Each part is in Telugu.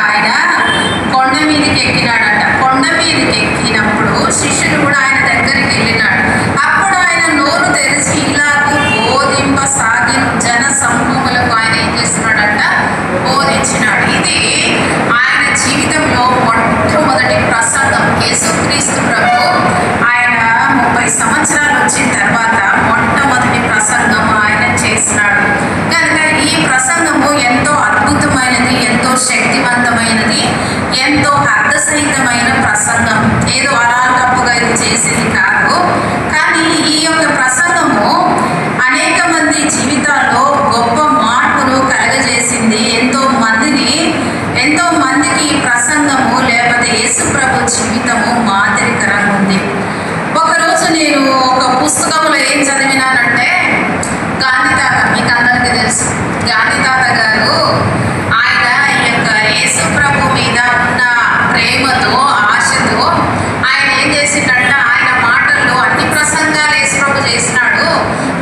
ఆయన కొండ మీదకి ఎక్కినాడట. కొండ మీదకి ఎక్కినప్పుడు శిష్యులు కూడా ఆయన దగ్గరికి వెళ్ళినాడు. అప్పుడు ఆయన నోరు తెరిచి ఇలాగూ బోధింపసాగిన. జన సమూహములకు ఆయన ఏం చేస్తున్నాడంట? బోధించినాడు. ఇది ఆయన జీవితంలో మొట్టమొదటి ప్రసంగం. యేసుక్రీస్తు ప్రభు ఆయన 30 సంవత్సరాలు వచ్చిన తర్వాత మొట్టమొదటి ప్రసంగం ఆయన చేసినాడు. కనుక ఈ ప్రసంగము ఎంతో అద్భుతమైనది, ఎంతో శక్తివంతమైనది, ఎంతో అర్థసహితమైన ప్రసంగం. ఏదో అలాంటప్పుగా ఇది చేసేది కాదు. కానీ ఈ యొక్క ప్రసంగము అనేక మంది జీవితాల్లో గొప్ప మార్పును కలగజేసింది. ఎంతో మందికి ఈ ప్రసంగము లేకపోతే యేసు ప్రభు జీవితము మాదిరికరంగా ఉంది. ఒకరోజు నేను ఒక పుస్తకంలో ఏం చదివినానంటే, గాంధీ తాత, మీకు అందరికీ తెలుసు, గాంధీ తాత గారు ఆయన ఈ యొక్క యేసు ప్రభు మీద ఉన్న ప్రేమతో, ఆశతో ఆయన ఏం చేసిందంట, ఆయన మాటల్లో అన్ని ప్రసంగాలు యేసు ప్రభు చేసినాడు.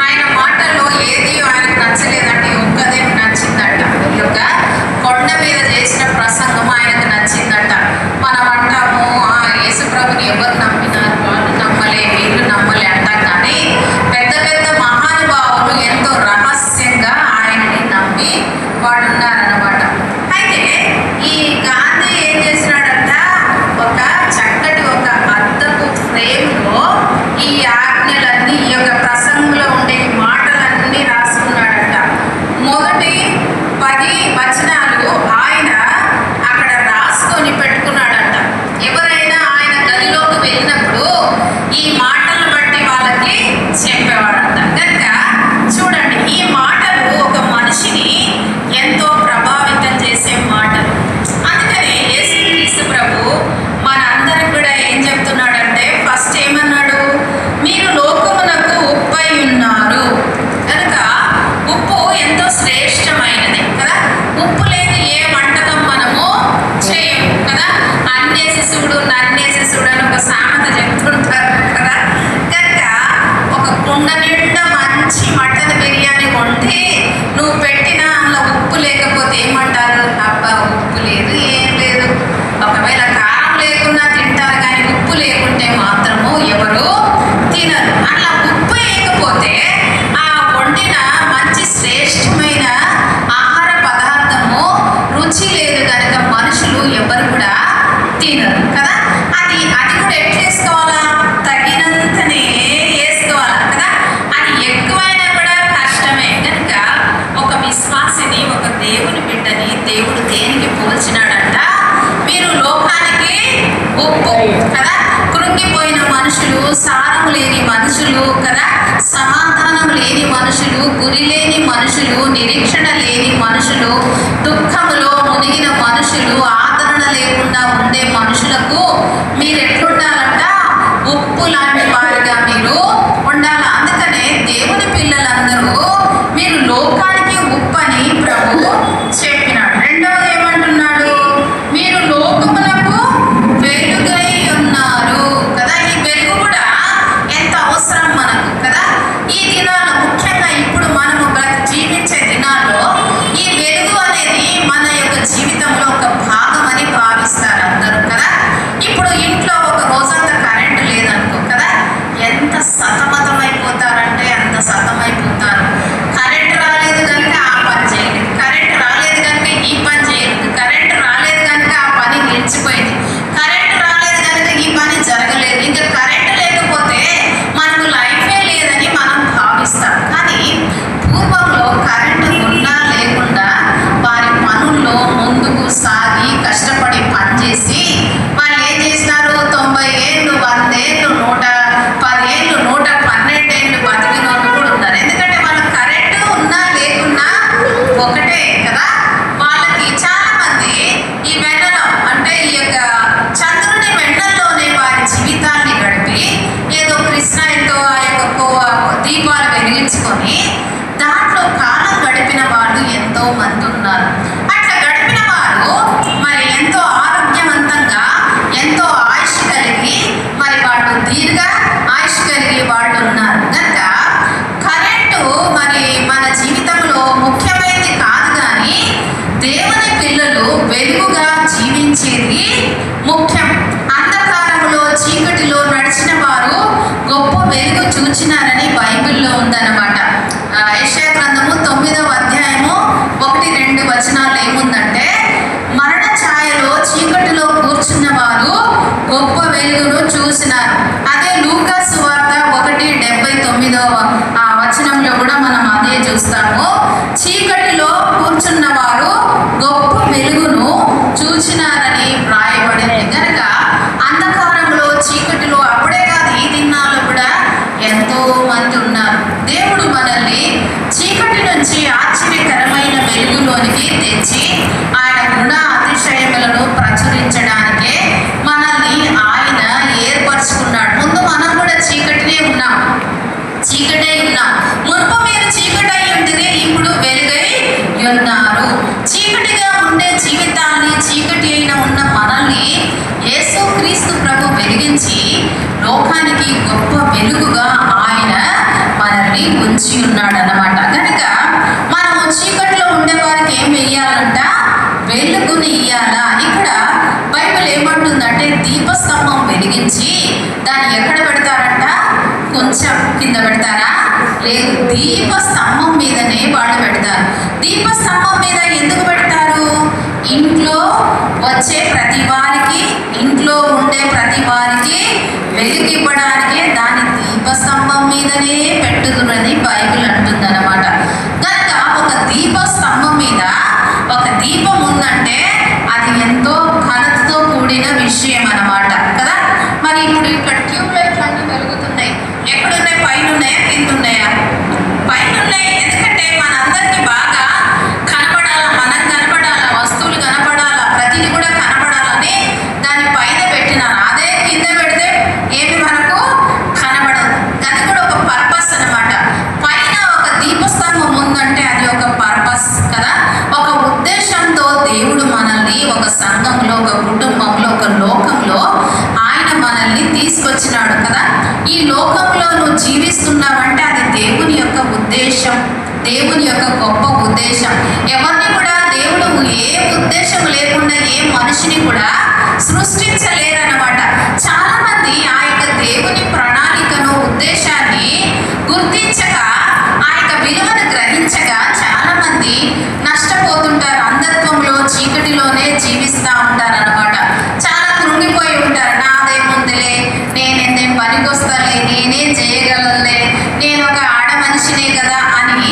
ఆయన మాటల్లో ఏది ఆయనకు నచ్చలేదంటే ఒక్కదే నచ్చిందంట. ఈ యొక్క కొండ మీద చేసిన ప్రసంగం ఆయనకు నచ్చిందంట. మనం అంటాము యేసు ప్రభుని ఎవరు నమ్మినారు, వాళ్ళు నమ్మలే, వీళ్ళు నమ్మలే అంటాం. కానీ పెద్ద పెద్ద మహానుభావులు ఎంతో రహస్యంగా ఆయనని నమ్మి వాడు ఉన్నారన్నమాట. అయితే ఈ గాంధీ ఏం చేసినాడంట, ఒక చక్కటి ఒక అద్దపు ఫ్రేమ్లో ఈ ఆజ్ఞలన్నీ, ఈ యొక్క ప్రసంగంలో ఉండే ఈ మాటలన్నీ రాసుకున్నాడంట. మొదటి 10 వచనాలు ఆయన అక్కడ రాసుకొని పెట్టుకున్నాడంట. ఎవరైనా ఆయన గదిలోకి వెళ్ళినప్పుడు ఈ మాటలను బట్టి వాళ్ళకి చెప్పేవాడంట. కనుక చూడండి, ఈ మాటలు ఒక మనిషిని ఎంతో ప్రభావితం చేసే మాటలు. అందుకని యేసుక్రీస్తు ప్రభు మన అందరికి కూడా ఏం చెప్తున్నాడంటే, ఫస్ట్ ఏమన్నాడు, మీరు లోకమునకు ఉప్పై ఉన్నారు. కనుక ఉప్పు ఎంతో శ్రేష్టమైనది కదా. ఉప్పు లేని ఏ వంటకం మనము చేయము కదా. అన్నేసి చూడు నన్నేసి చూడు అని ఒక సామెత చెప్తుంటారు కదా. కనుక ఒక కుండ నిండా మంచి మటన్ బిర్యానీ వండి నువ్వు పెట్టినా అందులో ఉప్పు లేకపోతే ఏమంటారు, అబ్బా ఉప్పు లేదు, ఏం లేదు. ఒకవేళ కారం లేకున్నా తింటారు, కానీ ఉప్పు లేకుంటే మాత్రము ఎవరు తినరు. అట్లా ఉప్పు లేకపోతే ఆ వండిన మంచి శ్రేష్టమైన ఆహార పదార్థము రుచి లేదు కనుక మనుషులు ఎవరు కూడా తినరు కదా. అది కూడా ఎట్లా వేసుకోవాలా, తగినంతనే వేసుకోవాలా కదా. అది ఎక్కువైనా కూడా కష్టమే. కనుక ఒక విశ్వాసిని, ఒక దేవుని బిడ్డని దేవుడు దేనికి పోల్చినాడంట, మీరు లోకానికి ఉప్పు కదా. కృంగిపోయిన మనుషులు, సారం లేని మనుషులు కదా, సమాధానం లేని మనుషులు, గురి లేని మనుషులు, నిరీక్షణ లేని మనుషులు, దుఃఖములో మునిగిన మనుషులు, ఆదరణ లేకుండా ఉండే మనుషులకు మీరు ఎట్లుండాలంట, ఉప్పు లాంటి వారిగా మీరు ఉండాలి. అందుకనే దేవుని పిల్లలందరూ మీరు లోకానికి ఉప్పని ప్రభు చెప్పినాడు. రెండవది ఏమంటున్నాడు, మీరు లోకమునకు వెలుగై ఉన్నారు కదా. ఈ వెలుగు కూడా ఎంత అవసరం మనకు కదా. ఈ దినాల్లో ముఖ్యంగా ఇప్పుడు మనము జీవించే దినాల్లో ఈ వెలుగు అనేది మన యొక్క జీవితంలో ఒక భాగం చూపించేది ముఖ్యం. అంధకారంలో చీకటిలో నడిచిన వారు గొప్ప వెలుగు చూచినారని బైబిల్లో ఉందన్నమాట. యెషయా గ్రంథము 9వ అధ్యాయము 1-2 వచనాలు ఏముందంటే, మరణ ఛాయలో చీకటిలో కూర్చున్న వారు గొప్ప వెలుగును చూసినారు. అదే లూకా సువార్త 1:79 వచనంలో కూడా మనం అదే చూస్తాము. చీకటిలో కూర్చున్న వారు గొప్ప వెలుగును చూచినారని వ్రాయబడింది. కనుక అంధకారంలో చీకటిలో అప్పుడే కాదు, ఈ దినాల్లో కూడా ఎంతో మంది ఉన్నారు. దేవుడు మనల్ని చీకటి నుంచి ఆశ్చర్యకరమైన వెలుగులోనికి తెచ్చి ఆయన గుణ అతిశయములను ప్రచురించడానికే మనల్ని ఆయన ఏర్పరచుకున్నాడు. ముందు మనం కూడా చీకటినే ఉన్నాం. మునుపు మీరు చీకటై ఉంటే ఇప్పుడు వెలుగై ఉన్నారు. చీకటిగా ఉండే జీవితాన్ని, చీకటి అయిన ఉన్న మనల్ని యేసు క్రీస్తు ప్రభు వెలిగించి లోకానికి గొప్ప వెలుగుగా ఆయన మనల్ని ఉంచి ఉన్నాడు అన్నమాట. కనుక మనము చీకటిలో ఉండే వారికి ఏం వెయ్యాలంట? వెలుగుని ఇయ్యాలా. ఇక్కడ బైబిల్ ఏమంటుందంటే, దీపస్తంభం వెలిగించి దాన్ని ఎక్కడ పెడతారంట? కొంచెం కింద పెడతారా? లేదు, దీపస్తంభం మీదనే వాళ్ళు పెడతారు. దీపస్తంభం మీద ఎందుకు పెడతారు? ఇంట్లో వచ్చే ప్రతి వారికి, ఇంట్లో ఉండే ప్రతి వారికి వెలుగు ఇవ్వడానికే దాని దీపస్తంభం మీదనే పెట్టుతున్నది బైబిల్ అంటుందన్నమాట. కనుక ఒక దీపస్తంభం మీద ఒక దీపం ఉందంటే అది ఎంతో ఘనతతో కూడిన విషయం అన్నమాట కదా. మరి ఇప్పుడు ఇక్కడ ట్యూబ్ లైట్లు అన్నీ వెలుగుతున్నాయి. ఎక్కడున్నాయి? పైన ఉన్నాయా, కింద ఉన్నాయా? పైన ఉన్నాయి. ఎందుకంటే మనందరికీ బాగా కనపడాలా, మనం కనపడాలా, వస్తువులు కనపడాలా, ప్రతిదీ కూడా కనపడాలని దాని పైన పెట్టినారు. అదే కింద పెడితే ఏమి మనకు కనపడదు. అది కూడా ఒక పర్పస్ అన్నమాట. పైన ఒక దీపస్తంభం ఉందంటే అది ఒక పర్పస్ కదా, ఒక ఉద్దేశంతో దేవుడు మనల్ని ఒక సంఘంలో, ఒక కుటుంబంలో, ఒక లోకంలో ఆయన మనల్ని తీసుకొచ్చినాడు కదా. ఈ లోకంలో నువ్వు జీవిస్తున్నావంటే అది దేవుని యొక్క ఉద్దేశం, దేవుని యొక్క గొప్ప ఉద్దేశం. ఎవరిని కూడా దేవుడు ఏ ఉద్దేశం లేకుండా ఏ మనిషిని కూడా సృష్టించలేరన్నమాట. చాలా మంది ఆ యొక్క దేవుని ప్రణాళికను, ఉద్దేశాన్ని గుర్తించక, ఆ యొక్క విలువను గ్రహించక చాలా మంది నష్టపోతుంటారు. అంధత్వంలో, చీకటిలోనే జీవిస్తూ ఉంటారు అన్నమాట. చాలా కృంగిపోయి ఉంటారు. నాదేముందిలే, నేనేం పనికొస్తాలే, నేనేం చేయగలనులే, నేను ఒక ఆడ మనిషినే కదా అని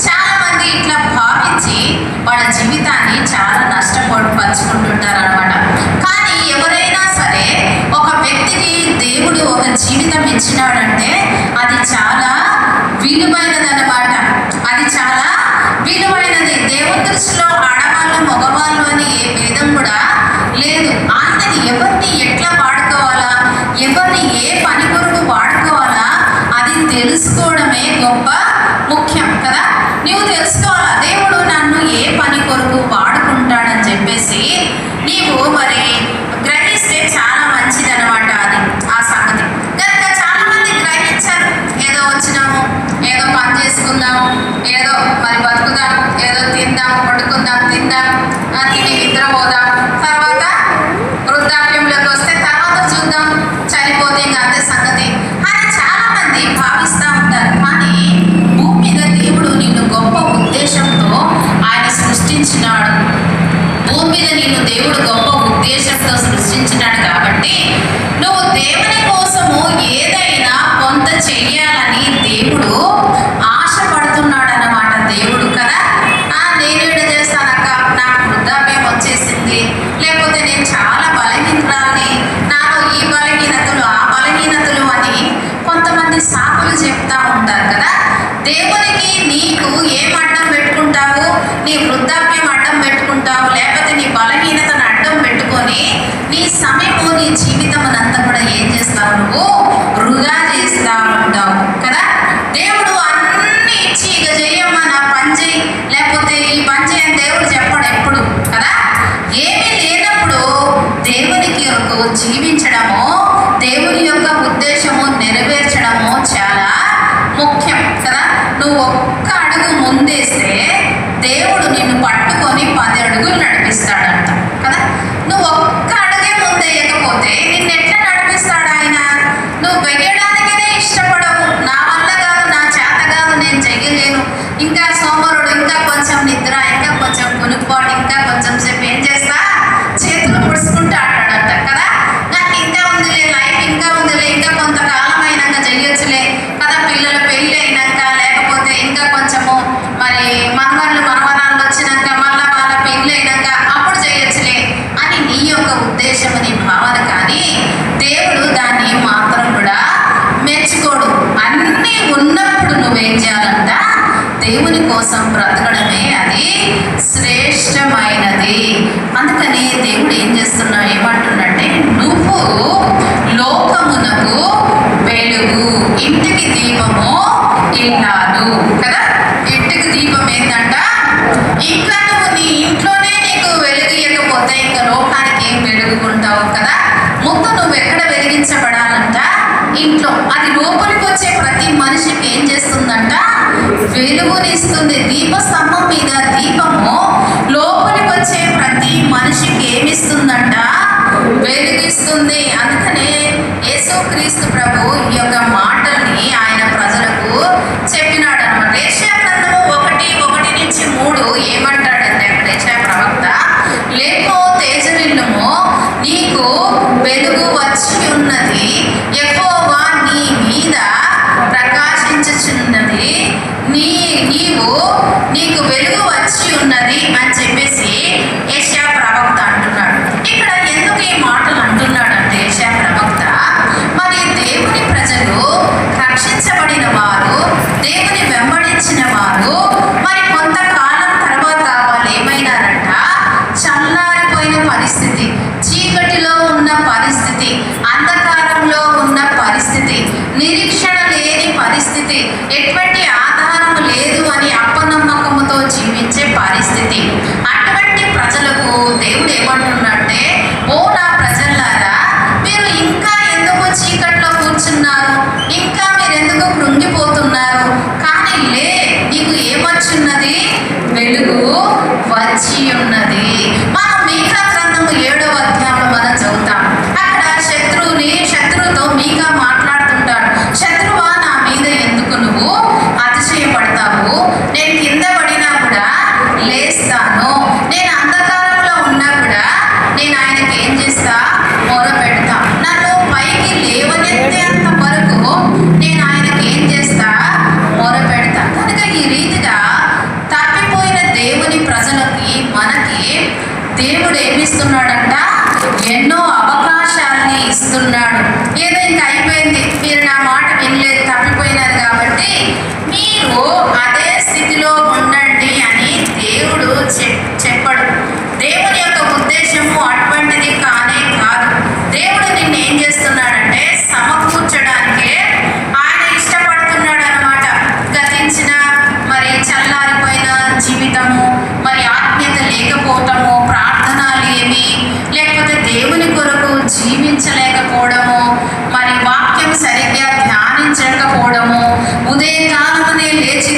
చాలా మంది ఇట్లా భావించి వాళ్ళ జీవితాన్ని చాలా నష్టపరుచుకుంటుంటారు అనమాట. కానీ ఎవరైనా సరే ఒక వ్యక్తికి దేవుడు ఒక జీవితం ఇచ్చినాడంటే అది చాలా విలువైనదన్నమాట. అది చాలా విలువైనది. దేవుని దృష్టిలో ఆడవాళ్ళు, మగవాళ్ళు అని ఏ భేదం కూడా లేదు. ఆయనని ఎవరిని ఎట్లా వాడుకోవాలా, ఎవరిని ఏ పని కొరకు వాడుకోవాలా అది తెలుసుకోవడమే గొప్ప ముఖ్యం కదా. నీవు తెలుసుకోవాలా, దేవుడు నన్ను ఏ పని కొరకు వాడుకుంటాడని చెప్పేసి నీవు మరి గ్రహిస్తే చాలా మంచిది అనమాట. అది ఆ సంగతి కనుక చాలా మంది గ్రహించారు. ఏదో వచ్చినాము, ఏదో పని చేసుకుందాం, ఏదో మరి బతుకుదాం, ఏదో తిందాం, పడుకుందాం, తిందాం, తిని నిద్రపోదాం, తర్వాత వృద్ధాప్యంలోకి వస్తే తర్వాత చూద్దాం, చనిపోతే ఇంకా అంతే సంగతి అని చాలా మంది భావిస్తూ ఉంటారు. కానీ భూమి మీద దేవుడు నిన్ను గొప్ప ఉద్దేశంతో ఆయన సృష్టించినాడు. భూమి మీద నిన్ను దేవుడు గొప్ప ఉద్దేశంతో సృష్టించినాడు. కాబట్టి నువ్వు దేవుని కోసము ఏదైనా కొంత చెయ్యాలని దేవుడు ఆశపడుతున్నాడు అన్నమాట. దేవుడు కదా, నేనేడు చేస్తానక్క, నాకు వృద్ధాప్యం వచ్చేసింది, లేకపోతే నేను చాలా బలహీనరాలి, నాలో ఈ బలహీనతలు ఆ బలహీనతలు అని కొంతమంది సాకులు చెప్తా ఉంటారు కదా. దేవునికి నీకు ఏం అడ్డం పెట్టుకుంటావు? నీ వృద్ధాప్యం అడ్డం పెట్టుకుంటావు, లేకపోతే నీ బలహీనతను అడ్డం పెట్టుకొని నీ సమయము, నీ జీవితం అంతా కూడా ఏం చేస్తావు? నువ్వు వృధా చేస్తా ఉంటావు కదా. దేవుడు అన్ని ఇచ్చి ఇక చేయమ్మా, నా పని చేయి, లేకపోతే ఈ పని చేయని దేవుడు చెప్పడు ఎప్పుడు కదా. ఏమీ లేనప్పుడు దేవునికి జీవించడము, దేవుని యొక్క ఉద్దేశము నెరవేర్చడము చాలా ముఖ్యం కదా. నువ్వు ఒక్క అడుగు ముందేస్తే దేవుడు నిన్ను పట్టుకొని 10 అడుగులు నడిపిస్తాడంట కదా. నువ్వు ఒక్క వెలుగునిస్తుంది. దీపస్తంభం మీద దీపము లోపలికి వచ్చే ప్రతి మనిషికి ఏమిస్తుందంట? వెలుగిస్తుంది. అందుకనే యేసుక్రీస్తు ప్రభు ఈ యొక్క మాటల్ని ఆయన ప్రజలకు చెప్పినాడు అన్నమాట. యెషయా గ్రంథము 1:1-3 ఏమంటాడంటే అక్కడ యెషయా ప్రవక్త, లేకో తేజరిల్లుము, నీకు వెలుగు వచ్చి ఉన్నది, యెహోవా నీ మీద ప్రకాశించుచున్నది, నీకు వెలుగు వచ్చి ఉన్నది అని చెప్పేసి యెషయా ప్రవక్త అంటున్నాడు. ఇక్కడ ఎందుకు ఈ మాటలు అంటున్నాడంటే యెషయా ప్రవక్త, మరి దేవుని ప్రజలు రక్షించబడిన వారు, దేవుని వెంబడించిన వారు, మరి కొంతకాలం తర్వాత వాళ్ళు ఏమైనారంట? చల్లారిపోయిన పరిస్థితి, చీకటిలో ఉన్న పరిస్థితి, అంధకారంలో ఉన్న పరిస్థితి, నిరీక్షణ లేని పరిస్థితి, ఎటువంటి ఆధారం లేదు అని అపనమ్మకముతో జీవించే పరిస్థితి. అటువంటి ప్రజలకు దేవుడు ఏమంటున్నాడంటే, ఓ నా ప్రజలారా, మీరు ఇంకా ఎందుకు చీకట్లో కూర్చున్నారు? ఇంకా మీరు ఎందుకు కృంగిపోతున్నారు? కానీ నీకు ఏమొచ్చున్నది? వెలుగు వచ్చి ఉన్నది. మనం మీకా గ్రంథము 7వ అధ్యాయంలో మనం చదువుతాం. అక్కడ శత్రువుతో మీకా మాట్లాడుతుంటాడు. శత్రువా, నా మీద ఎందుకు నువ్వు అతిశయపడతావు? నేను కింద పడినా కూడా లేస్తాను, నేను అంధకారంలో ఉన్నా కూడా నేను ఆయనకి ఏం చేస్తా? మొర పెడతా. నన్ను పైకి లేవనెత్తేంత వరకు నేను ఆయనకి ఏం చేస్తా? మొర పెడతా. కనుక ఈ రీతిగా తప్పిపోయిన దేవుని ప్రజలకి, మనకి దేవుడు ఏమిస్తున్నాడంట? ఎన్నో అవకాశాలని ఇస్తున్నాడు. ఏదో ఇంకా అయిపోయింది, మీరు నా మాట వినలేదు, తప్పిపోయినారు కాబట్టి మీరు అదే స్థితిలో ఉండండి అని దేవుడు చెప్పడు. దేవుని యొక్క ఉద్దేశము అటువంటిది కానే కాదు. దేవుడు నిన్ను ఏం చేస్తున్నాడంటే సమకూర్చడానికే ఆయన ఇష్టపడుతున్నాడు అన్నమాట. గతించిన మరి చల్లారిపోయిన జీవితము, మరి ఆత్మీయత లేకపోవటము, ప్రార్థనలు ఏమి, లేకపోతే దేవుని కొరకు జీవించలేకపోవడము, మరి వాక్యం సరిగ్గా ధ్యానించకపోవడము, ఉదయకాలమునే లేచి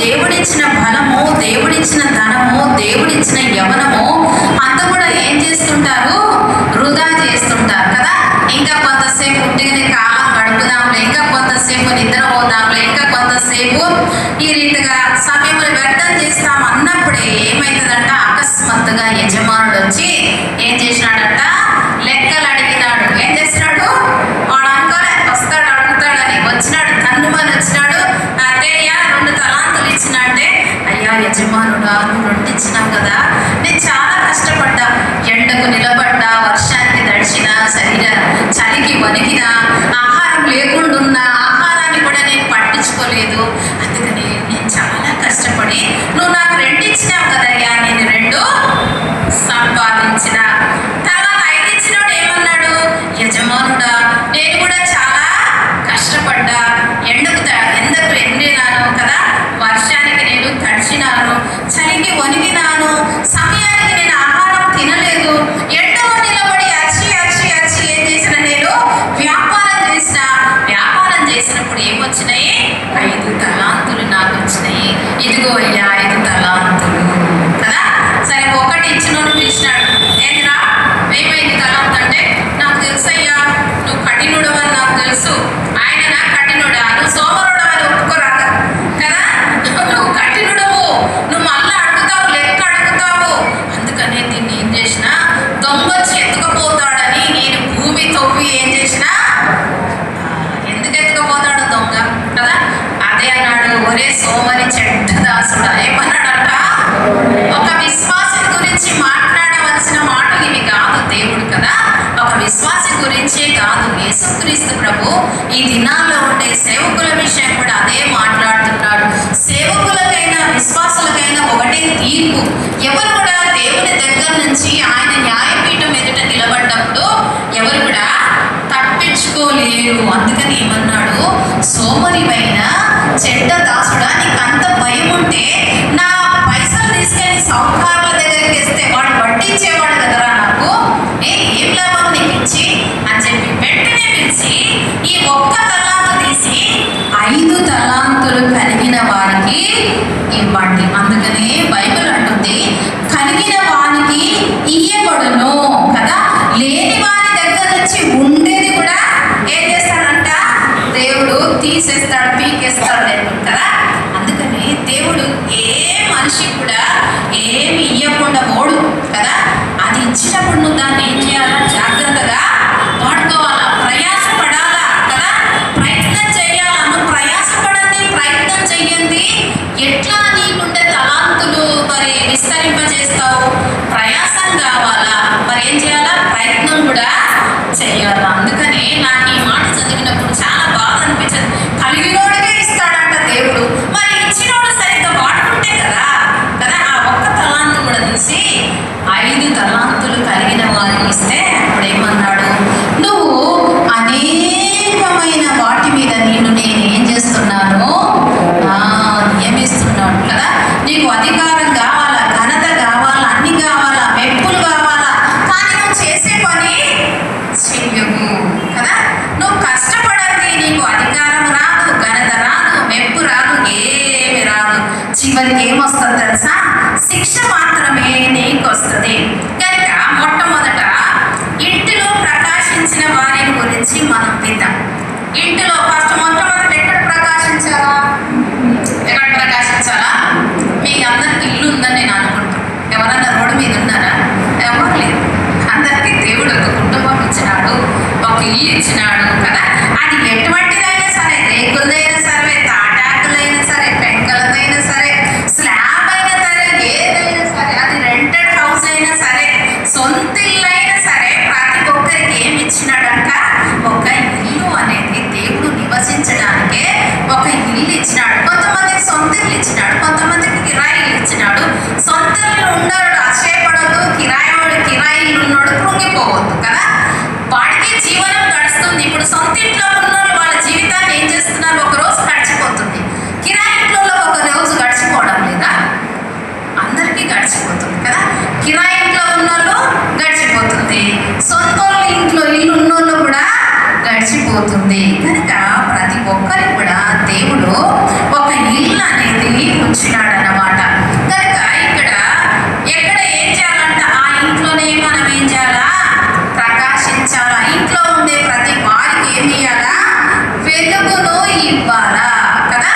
దేవుడిచ్చిన బలము, దేవుడిచ్చిన ధనము, దేవుడిచ్చిన యవనము అంతా కూడా ఏం చేస్తుంటారు? వృధా చేస్తుంటారు కదా. ఇంకా కొంతసేపు ఉంటేనే కాలం గడుపుదాంలే, ఇంకా కొంతసేపు నిద్ర పోదాంలే, ఇంకా కొంతసేపు ఈ రీతిగా సమయం వ్యర్థం చేస్తాం అన్నప్పుడే ఏమైతుందంట, అకస్మాత్తుగా యజమానుడు వచ్చి ఏం చేసినాడంట? లెక్కలు అడిగినాడు. ఏం చేసినాడు? వాడు అనుకోలే వస్తాడు అడుగుతాడని. వచ్చినాడు, తన్నుమని వచ్చినాడు. అత్తయ్య 2 తలాంతులు ఇచ్చినా అంటే, అయ్యా యజమానుడా, నువ్వు 2 ఇచ్చినావు కదా, నేను చాలా కష్టపడ్డా, ఎండకు నిలబడ్డా, వర్షానికి తడిచినా, చలికి వణికినా, ఆహారం లేకుండా ఉన్న ఆహారాన్ని కూడా నేను పట్టించుకోలేదు. అందుకని నేను చాలా కష్టపడి నువ్వు నాకు 2 ఇచ్చినావు కదయ్యా, నేను 2 సంపాదించిన. తర్వాత 5 ఇచ్చినోడు ఏమన్నాడు? యజమానుడా, నేను కూడా చాలా కష్టపడ్డా, ఎండకు ఎండినాను కదా, వర్షానికి నేను తడిచినాను, చలికి వణికినాను, సమయానికి నేను ఆహారం తినలేదు, ఎండలో నిలబడి అచ్చి ఏం చేసిన? నేను వ్యాపారం చేసినప్పుడు ఏమొచ్చినాయి? 5 తలాంతులు నాకు వచ్చినాయి. ఇదిగో అయ్యా 5 తలాంతులు కదా. సరే, 1 ఇచ్చినోడు పిలిచినాడు. ఏంటిరా ఏమైంది తలాంతు అంటే, నాకు తెలుసు అయ్యా, నువ్వు కఠినుడు అని నాకు తెలుసు. ఆయన నా కఠినుడా? నువ్వు సోమరుడు అని ఒప్పుకోరాదు కదా. నువ్వు కఠినుడవు, నువ్వు మళ్ళీ అడుగుతావు, లెక్క అడుగుతావు. అందుకనే దీన్ని ఏం చేసినా, దొంగొచ్చి ఎత్తుకుపోతాడని నేను భూమి తవ్వి ఏం చేసినా. ఎందుకు ఎత్తుకుపోతాడు దొంగ కదా. అదే అన్నాడు, ఒరే సోమరి చెడ్డ దాసుడా. ఏమన్నాడంట? ఒక విశ్వాసి గురించి మాట్లాడవలసిన మాటలు ఇవి కాదు దేవుడు కదా. ఒక విశ్వాసి గురించే కాదు, యేసుక్రీస్తు ప్రభు ఈ దినాల్లో ఉండే సేవకుల విషయం కూడా అదే మాట్లాడుతున్నాడు. సేవకులకైనా విశ్వాసులకైనా ఒకటే తీర్పు. ఎవరు కూడా దేవుని దగ్గర నుంచి ఆయన న్యాయపీఠం ఎదుట నిలబడ్డప్పుడు ఎవరు కూడా తప్పించుకోలేరు. అందుకని ఏమన్నాడు? సోమరివైన చెడ్డ దాసుడా, నీకు అంత భయం ఉంటే నా పైసలు తీసుకెళ్ళి సౌకర్యాల దగ్గరికి ఇస్తే వాడు వడ్డించేవాడు కదరా, నాకు ఏం లాభం నీకు ఇచ్చి అని చెప్పి వెంటనే పిలిచి ఈ 1 తలాంతు తీసి 5 తలాంతులు కలిగిన వారికి ఇవ్వండి. అందుకనే బైబిల్ అంటుంది, కలిగిన వారికి ఇయ్యబడును కదా. లేని వారి దగ్గర నుంచి ఉండేది కూడా ఏం చేస్తాడంట? దేవుడు తీసేస్తాడు, పీకేస్తాడు కదా. అందుకని దేవుడు ఏ మనిషి కూడా ఏమి ఇవ్వకుండా ఓడు కదా. అది ఇచ్చినప్పుడు నువ్వు దాన్ని ఏం చేయాలా? జాగ్రత్తగా వాడుకోవాలా, ప్రయాసపడాలా కదా, ప్రయత్నం చేయాలా. నువ్వు ప్రయాసపడండి, ప్రయత్నం చెయ్యండి. ఎట్లా నీకుండే తలాంతులు మరి విస్తరింపజేస్తావు? ప్రయాసం కావాలా, మరి ఏం చేయాలా? ప్రయత్నం కూడా చేయాలా. అందుకని నాకు ఈ మాట చదివినప్పుడు చాలా బాధ అనిపించింది. కలిగినోడికే ఇస్తాడంట దేవుడు, మరి ఇచ్చినోడు సరిగ్గా వాడుకుంటే కదా. ఆ 1 తలాంతు కూడా తీసి 5 తలాంతులు కలిగిన వారికి ఇస్తే అప్పుడు ఏమన్నాడు? నువ్వు అనేకమైన వాటి మీద నేను ఏం చేస్తున్నాను? నియమిస్తున్నాడు కదా. నీకు అధికారం కావాలా, ఘనత కావాలా, అన్ని కావాలా, మెప్పులు కావాలా, కానీ నువ్వు చేసే పని చెయ్యవు కదా. నువ్వు కష్టపడండి, నీకు అధికారం రాదు, ఘనత రాదు, మెప్పు రాదు, ఏమి రాదు. చివరికి ఏమొస్తుంది తెలుసా? శిక్ష మాత్రమే నీకు వస్తుంది. కనుక మొట్టమొదట ఇంటిలో ప్రకాశించిన వారిని గురించి మనం విందాం. ఇంటిలో మొట్టమొదట ఎక్కడ ప్రకాశించాలా? మీ అందరికి ఇల్లు ఉందని నేను అనుకుంటాను. ఎవరన్నా రోడ్డు మీద ఉన్నారా? ఎవరు లేదు. అందరికీ దేవుడు ఒక కుటుంబం ఇచ్చినాడు, ఒక ఇల్లు ఇచ్చినాడు కదా. అది ఎటువంటిదైనా సరే, రేకులదైనా సరే, తాటాకులైనా సరే, పెంకలదైనా సరే, స్లాబ్ అయినా సరే, ఏదైనా సరే, అది రెంటెడ్ హౌస్ అయినా సరే, సొంత ఇల్లు అయినా సరే, ప్రతి ఒక్కరికి ఏమి ఇచ్చినాడంట? ఒక ఇల్లు అనేది దేవుడు నివసించడానికి ఉంచినాడు అన్నమాట. కనుక ఇక్కడ ఎక్కడ ఏం చేయాలంట, ఆ ఇంట్లోనే మనం ఏం చేయాలా, ప్రకాశించాలా. ఇంట్లో ఉండే ప్రతి వారికి ఏమి ఇవ్వాలా, వెలుగును ఇవ్వాలా కదా.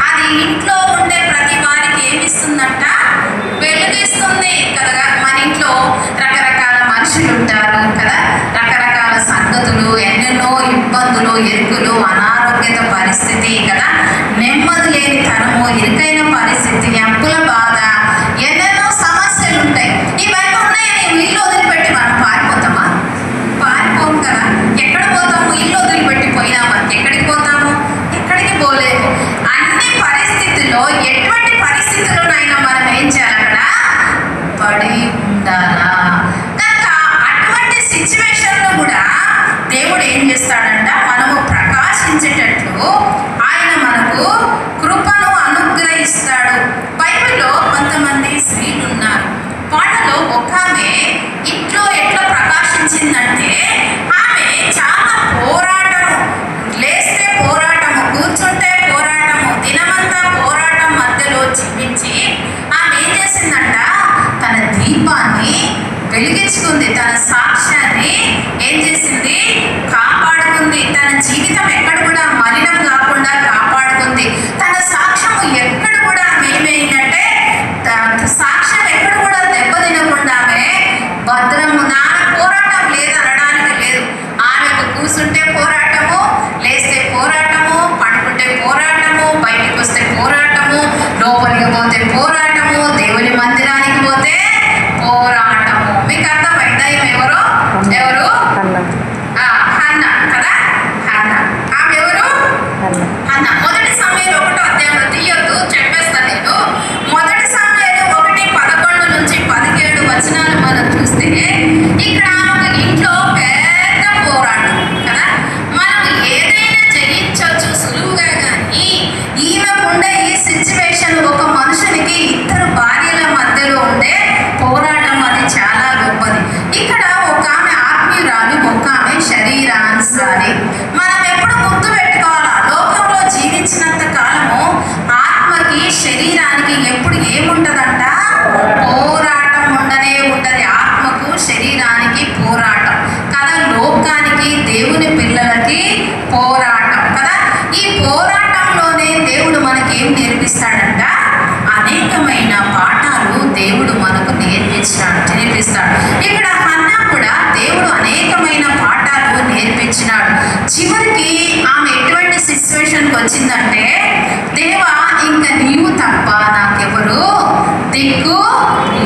అది ఇంట్లో ఉండే ప్రతి వారికి ఏమి ఇస్తుందంట, వెలుగిస్తుంది కదా. మన ఇంట్లో రకరకాల మనుషులు ఉంటారు కదా, రకరకాల సంగతులు, ఎన్నెన్నో ఇబ్బందులు, ఎరుకులు, అనారోగ్యత పరిస్థితి కదా, నెమ్మది లేని తనము, ఇరుకైన పరిస్థితి, అప్పుల బాధ, ఎన్నెన్నో సమస్యలు ఉంటాయి. ఇవన్నీ ఉన్నాయని ఇల్లు వదిలిపెట్టి మనం పారిపోతామా? పారిపోము కదా. ఎక్కడ పోతాము? ఇల్లు వదిలిపెట్టి పోయినామా ఎక్కడికి పోతాము? ఎక్కడికి పోలేము. అన్ని పరిస్థితుల్లో ఎటువంటి పరిస్థితుల్లోనైనా మనం ఏం చేయాలి, అక్కడ పడి ఉండాలా. కనుక అటువంటి సిచ్యువేషన్లో కూడా దేవుడు ఏం చేస్తాడంట, మనము ప్రకాశించేటట్లు ఆయన మనకు కృపను అనుగ్రహిస్తాడు. బైబిల్లో కొంతమంది స్త్రీలు ఉన్నారు. పాటలో ఒక ఆమె ఇంట్లో ఎట్లా ప్రకాశించిందంటే, ఆమె చాలా పోరాటము, లేస్తే పోరాటము, కూర్చుంటే పోరాటము, దినమంతా పోరాటం మధ్యలో జీవించి ఆమె ఏం చేసిందంట, తన దీపాన్ని వెలిగించుకుంది, తన సాక్ష్యాన్ని ఏం చేసింది, కాపాడుకుంది. తన జీవితం ఎక్కడ కూడా మలినం కాకుండా కాపాడుకుంది. తన సాక్ష్యము ఎక్కడ కూడా ఏమైందంటే, సాక్ష్యం ఎక్కడ కూడా దెబ్బతినకుండా ఆమె భద్రము. నా పోరాటం లేదు అనడానికి లేదు. ఆమెకు కూర్చుంటే పోరాటము, లేస్తే పోరాటము, పడుకుంటే పోరాటము, బయటికి వస్తే పోరాటము, లోపలికి పోతే పోరాటము, దేవుని మందిరానికి పోతే పోరాటము. మీకు అర్థమైందా? ఎవరు ఎవరు హన్న కదా. హన్న ఆమె ఎవరు? హన్న. మొదటి సమయంలో 1వ అధ్యాయంలో తీయొద్దు, చెప్పేస్తాను నేను. మొదటి సమయంలో 1:11 నుంచి 17 వచనాలు మనం చూస్తే, ఇక్కడ ఒక ఇంట్లో పెద్ద పోరాటం కదా. మనం ఏదైనా జయించవచ్చు సులువుగా, కానీ ఈమెకుండే ఈ సిచ్యువేషన్ ఒక మనుషునికి ఇద్దరు భార్యల మధ్యలో ఉండే పోరాటం, అది చాలా గొప్పది. ఇక్కడ ఒక ఆమె ఆత్మీయురాలు, ఒక ఆమె శరీరానుసారి. మనం ఎప్పుడు గుర్తు పెట్టుకోవాలా, లోకంలో జీవించినంత కాలము ఆత్మకి శరీరానికి ఎప్పుడు ఏముంటదంట, పోరాటం ఉండనే ఉంటది. ఆత్మకు శరీరానికి పోరాటం కదా, లోకానికి దేవుని పిల్లలకి పోరాటం కదా. ఈ పోరాటంలోనే దేవుడు మనకి ఏం నేర్పిస్తాడంట, అనేకమైన పాఠాలు దేవుడు మనకు నేర్పిస్తాడు. ఇక్కడ హన్న కూడా దేవుడు అనేకమైన పాఠాలు నేర్పించినాడు. చివరికి ఆమె ఎటువంటి సిచ్యువేషన్కి వచ్చిందంటే, దేవా ఇంకా నీవు తప్ప నాకెవరు దిక్కు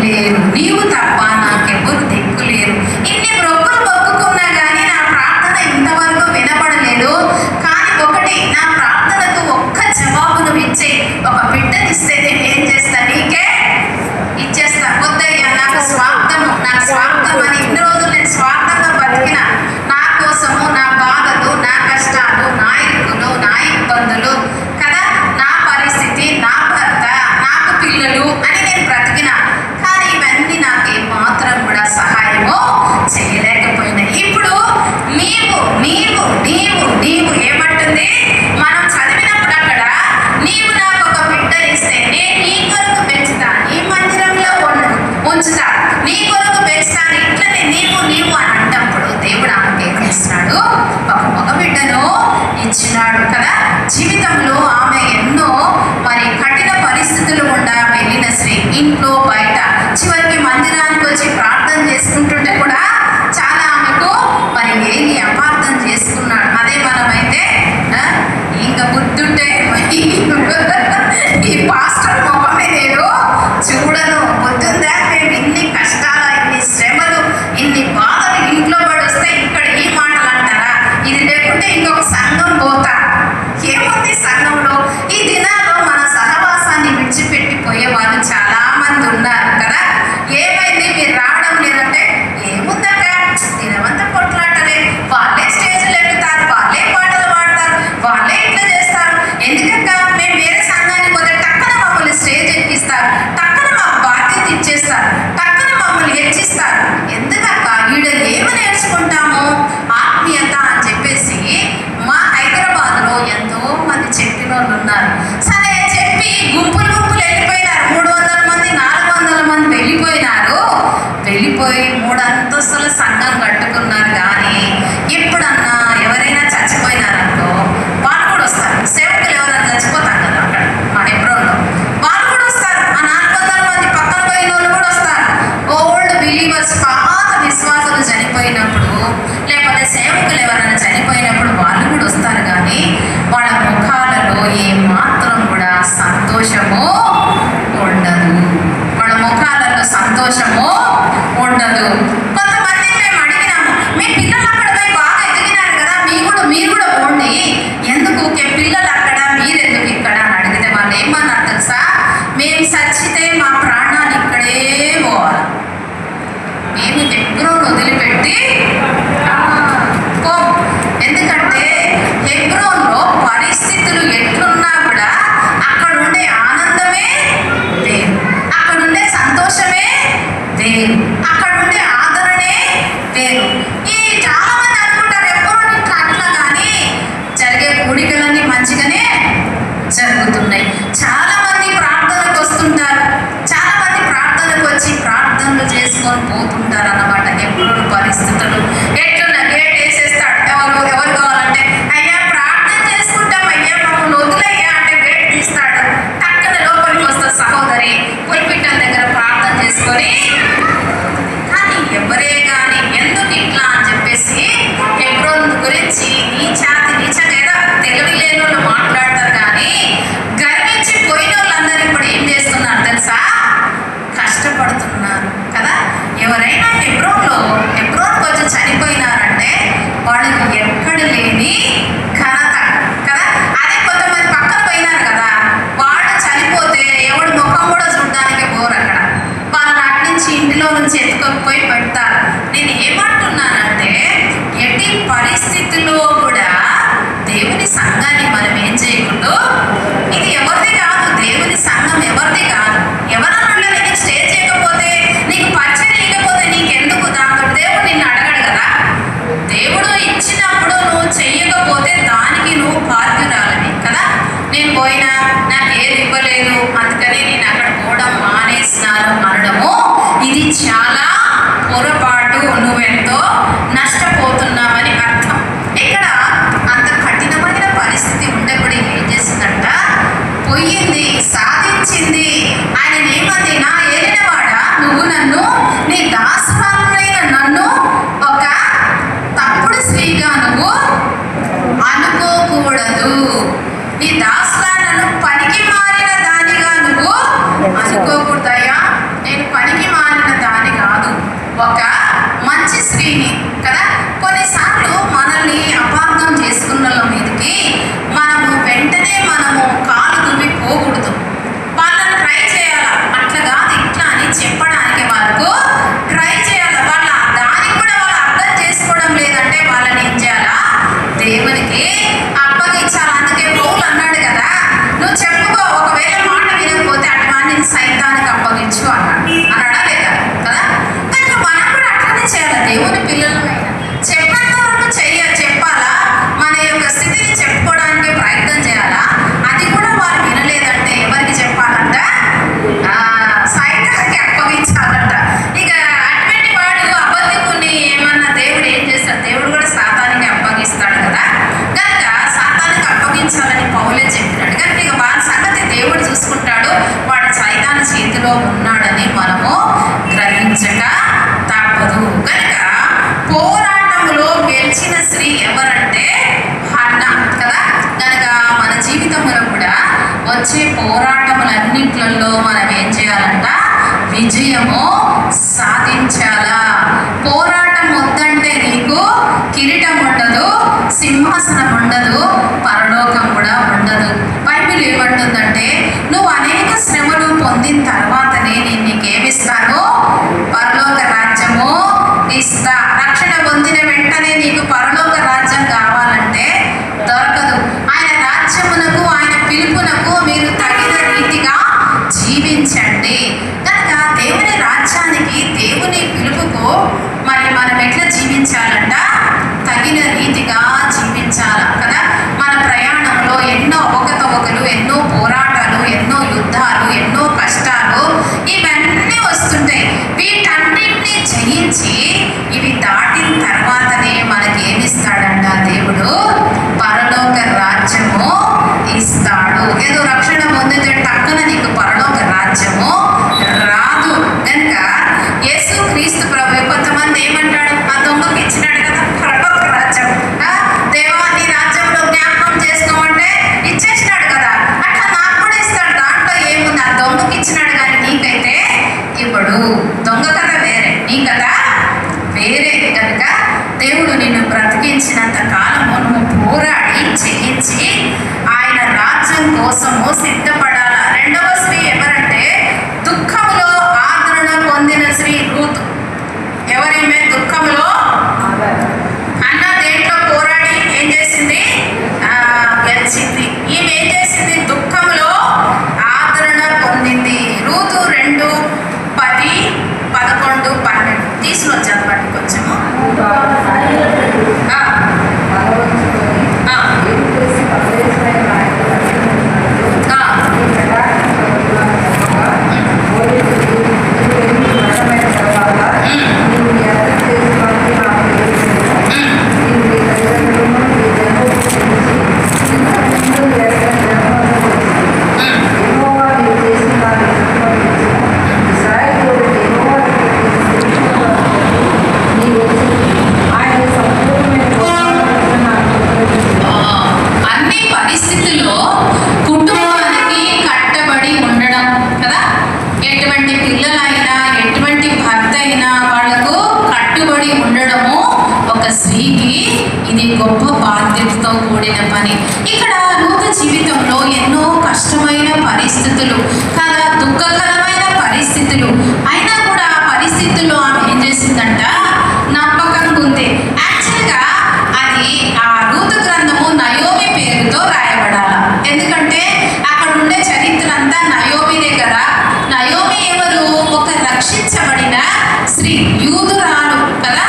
లేరు, నీవు తప్ప నాకెవరు దిక్కు లేరు. ఇన్ని మొక్కులు మొక్కుకున్నా కానీ నా ప్రార్థన ఇంతవరకు వినపడలేదు. కానీ ఒకటి, నా ప్రార్థనకు ఒక్క జవాబును ఇచ్చే, ఒక బిడ్డనిస్తే నేను ఏం చేస్తా, నీకే ఇచ్చేస్తా. వద్దయ్యా, నాకు స్వార్థం అని ఇన్ని రోజులు నేను స్వార్థంగా బతికిన, నా కోసము, నా బాధలు, నా కష్టాలు, నా ఇరుకులు, నా ఇబ్బందులు పోయి 3 అంతస్తుల సంఘం కట్టుకున్నారు. కానీ ఎప్పుడన్నా ఎవరైనా చచ్చిపోయినారనుకో వాళ్ళు కూడా వస్తారు. సేవకులు ఎవరైనా చచ్చిపోతారు కదా అక్కడ మా హెబ్రోన్లో, వాళ్ళు కూడా వస్తారు. ఆ 400 మంది పక్కన పోయిన వాళ్ళు కూడా వస్తారు. ఓల్డ్ బిలీవర్స్, పాత విశ్వాసులు చనిపోయినప్పుడు, లేకపోతే సేవకులు ఎవరైనా చనిపోయినప్పుడు వాళ్ళు కూడా వస్తారు. కానీ వాళ్ళ ముఖాలలో ఏమాత్రం కూడా సంతోషము ఉండదు. వాళ్ళ ముఖాలలో సంతోషము ఉండదు. కొంతమంది మేము అడిగినాము, మీ పిల్లలు అక్కడ పోయి బాగా ఎదిగినారు కదా, మీరు కూడా పోండి, ఎందుకు పిల్లలు అక్కడ మీరెందుకు ఇక్కడ అని అడిగితే వాళ్ళు ఏమన్నారు తెలుసా? మేము చచ్చితే మా ప్రాణాలు ఇక్కడే పోవాలి, మేము హెబ్రోన్ వదిలిపెట్టి పోం. ఎందుకంటే హెబ్రోన్లో పరిస్థితులు ఎట్లున్నా కూడా అక్కడ ఉండే ఆనందమే వేరు, అక్కడ ఉండే సంతోషమే వేరు, అక్కడ ఉండే ఆదరణే వేరు. ఈ చాలా మంది అనుకుంటారు హెబ్రోన్ ఇట్లా అట్లా, కానీ జరిగే కూడికలన్నీ మంచిగానే జరుగుతున్నాయి. చాలా మంది ప్రార్థనకు వస్తుంటారు, చాలా మంది ప్రార్థనకు వచ్చి ప్రార్థనలు చేసుకొని పోతుంటారు అన్నమాట. హెబ్రోన్ పరిస్థితులు ఎట్లున్నా గేట్ వేసేస్తాడు. ఎవరు కావాలంటే అయ్యా ప్రార్థన చేసుకుంటాం అయ్యా మమ్మల్ని వదిలయ్యా అంటే గేట్ తీస్తాడు. టక్కన లోపలికి వస్తుంది సహోదరి, పులిపిట్టల దగ్గర ప్రార్థన చేసుకొని. కానీ ఎవరే కానీ ఎందుకు ఇట్లా అని చెప్పేసి హెబ్రోన్ గురించి నీచంగా ఏదో తెలివి లేని వాళ్ళు మాట్లాడతారు. కానీ గర్వించి పోయిన వాళ్ళందరూ ఇప్పుడు ఏం చేస్తున్నారు తెలుసా? కష్టపడుతున్నారు కదా. ఎవరైనా హెబ్రోన్కి వచ్చి చనిపోయినారంటే వాళ్ళకి ఎక్కడ లేని ఘనత కదా. అదే కొంతమంది పక్కన పోయినారు కదా, వాళ్ళు చనిపోతే ఎవడు ముఖం కూడా చూడడానికి పోరు అక్కడ, వాళ్ళని అటు నుంచి ఇంటిలో నుంచి ఎత్తుకొని పెడతారు. నేను ఏమంటున్నానంటే ఎట్టి పరిస్థితుల్లో కూడా దేవుని సంఘాన్ని మనం ఏం చేయకూడదు. ఇది ఎవరిది కాదు, దేవుని సంఘం ఎవరిది కాదు. ఎవరన్నా నీకు స్టే చేయకపోతే, నీకు పరిచయం లేకపోతే నీకెందుకు? దాంతో దేవుడు నిన్ను అడగడు కదా. దేవుడు ఇచ్చినప్పుడు నువ్వు చెయ్యకపోతే దానికి నువ్వు బాధ్యురాలివి కదా. నేను పోయినా నాకు ఏది ఇవ్వలేదు అందుకని నేను అక్కడ పోవడం మానేసినాను అనడము ఇది చాలా పొరపాటు. నువ్వెంతో నష్టపోతున్నావని అర్థం. ఇక్కడ అంత కఠినమైన పరిస్థితి ఉండేప్పుడు ఏం చేసిందంట? పోయింది, సాధించింది. ఆయన ఏమది? నా ఏలినవాడా, నువ్వు నన్ను, నీ దాసురాలైన నన్ను ఒక తప్పుడు స్త్రీగా నువ్వు అనుకోకూడదు. నీ దాసురాలను పనికి మారిన దానిగా నువ్వు అనుకోకూడదయ్యా. నేను పనికి మారిన దాని కాదు, ఒక మంచి స్త్రీని కదా. కొన్నిసార్లు మనల్ని అపార్థం చేసుకున్న మీదకి వెంటనే కాలు దువ్వి పోకూడదు. వాళ్ళని ట్రై చేయాలా, అట్లా కాదు ఇట్లా అని చెప్పడానికి వాళ్ళకు ట్రై చేయాలి. దానికి కూడా వాళ్ళు అర్థం చేసుకోవడం లేదంటే వాళ్ళని ఏం చేయాలా? దేవునికి అప్పగించాలి. అందుకే పౌలు అన్నాడు కదా, నువ్వు చెప్పుకో, ఒకవేళ మాట వినకపోతే అటువాన్ని సైతానికి అప్పగించు అన్నాడా లేదా కదా. కనుక మనం కూడా అట్లనే చేయాలి. దేవుని పిల్లలమైనా చెప్పేంత వరకు చెప్పాలా, మన యొక్క స్థితిని చెప్పుకోవడానికి ప్రయత్నం చేయాలా. అది కూడా వారు వినలేదంటే ఎవరికి చెప్పాలంట? సైతానికి అప్పగించాలంట. ఇక అటువంటి వాడు అబద్ధికుని ఏమన్నా దేవుడు ఏం చేస్తాడు? దేవుడు కూడా సాతానికి అప్పగిస్తాడు కదా. కనుక సాతానికి అప్పగించాలని పౌలే చెప్పినాడు. కనుక ఇక వారి సంగతి దేవుడు చూసుకుంటాడు. వాడు సైతాన్ చేతిలో ఉన్నాడని మనము గ్రహించక తప్పదు. కనుక పోరాటంలో గెలిచిన స్త్రీ ఎవరంటే హన్నా కదా. కనుక మన జీవితంలో కూడా వచ్చే పోరాటములన్నింటిలో మనం ఏం చేయాలంట? విజయము సాధించాలా. పోరాటం వద్దంటే నీకు కిరీటం ఉండదు, సింహాసనం ఉండదు, పరలోకం కూడా ఉండదు. బైబిల్ ఏమంటుందంటే నువ్వు అనేక శ్రమలు పొందిన తర్వాతనే నేను నీకేమిస్తాను? పరలోక రాజ్యము ఇస్తా. రక్షణ పొందిన వెంటనే నీకు పరలోక రాజ్యం కావాలంటే దొరకదు. ఆయన రాజ్యమునకు, ఆయన పిలుపునకు మీరు తగిన రీతిగా జీవించండి. కనుక దేవుని రాజ్యానికి, దేవుని పిలుపుకు మరి మనం ఎట్లా జీవించాలంట? తగిన రీతిగా జీవించాలి కదా. మన ప్రయాణంలో ఎన్నో అవకతవకలు, ఎన్నో పోరాటాలు, ఎన్నో యుద్ధాలు, ఎన్నో కష్టాలు ఇవన్నీ వస్తుంటాయి. వీటన్నిటిని జయించాలి దొంగకి ఇచ్చినాడు కానీ నీకైతే ఇవ్వడు. దొంగ కథ వేరే, నీ కథ వేరే. కనుక దేవుడు నిన్ను బ్రతికించినంత కాలము నువ్వు పోరాడి చేయించి ఆయన రాజ్యం కోసము సిద్ధపడాల. రెండవ స్త్రీ ఎవరంటే దుఃఖములో ఆదరణ పొందిన స్త్రీ రూతు. ఎవరేమే దుఃఖములో? అన్న దేంట్లో పోరాడి ఏం చేసింది? గెలిచింది. ఈమె ఏం చేసింది? దుఃఖములో ఆదరణ పొందింది. రూతు 2:10, 11, 12 తీసులో చదవండి కొంచెము. ఇది గొప్ప బాధ్యతతో కూడిన పని. ఇక్కడ రూతు జీవితంలో ఎన్నో కష్టమైన పరిస్థితులు కదా, దుఃఖకరమైన పరిస్థితులు అయినా కూడా ఆ పరిస్థితుల్లో ఆమె ఏం చేసిందంట? నమ్మకంగా ఉంది. యాక్చువల్గా అది ఆ రూతు గ్రంథము నయోమి పేరుతో రాయబడాల. ఎందుకంటే అక్కడ ఉండే చరిత్ర అంతా నయోమిదే కదా. నయోమి ఎవరు? ఒక రక్షించబడిన స్త్రీ, యూదురాలు కదా.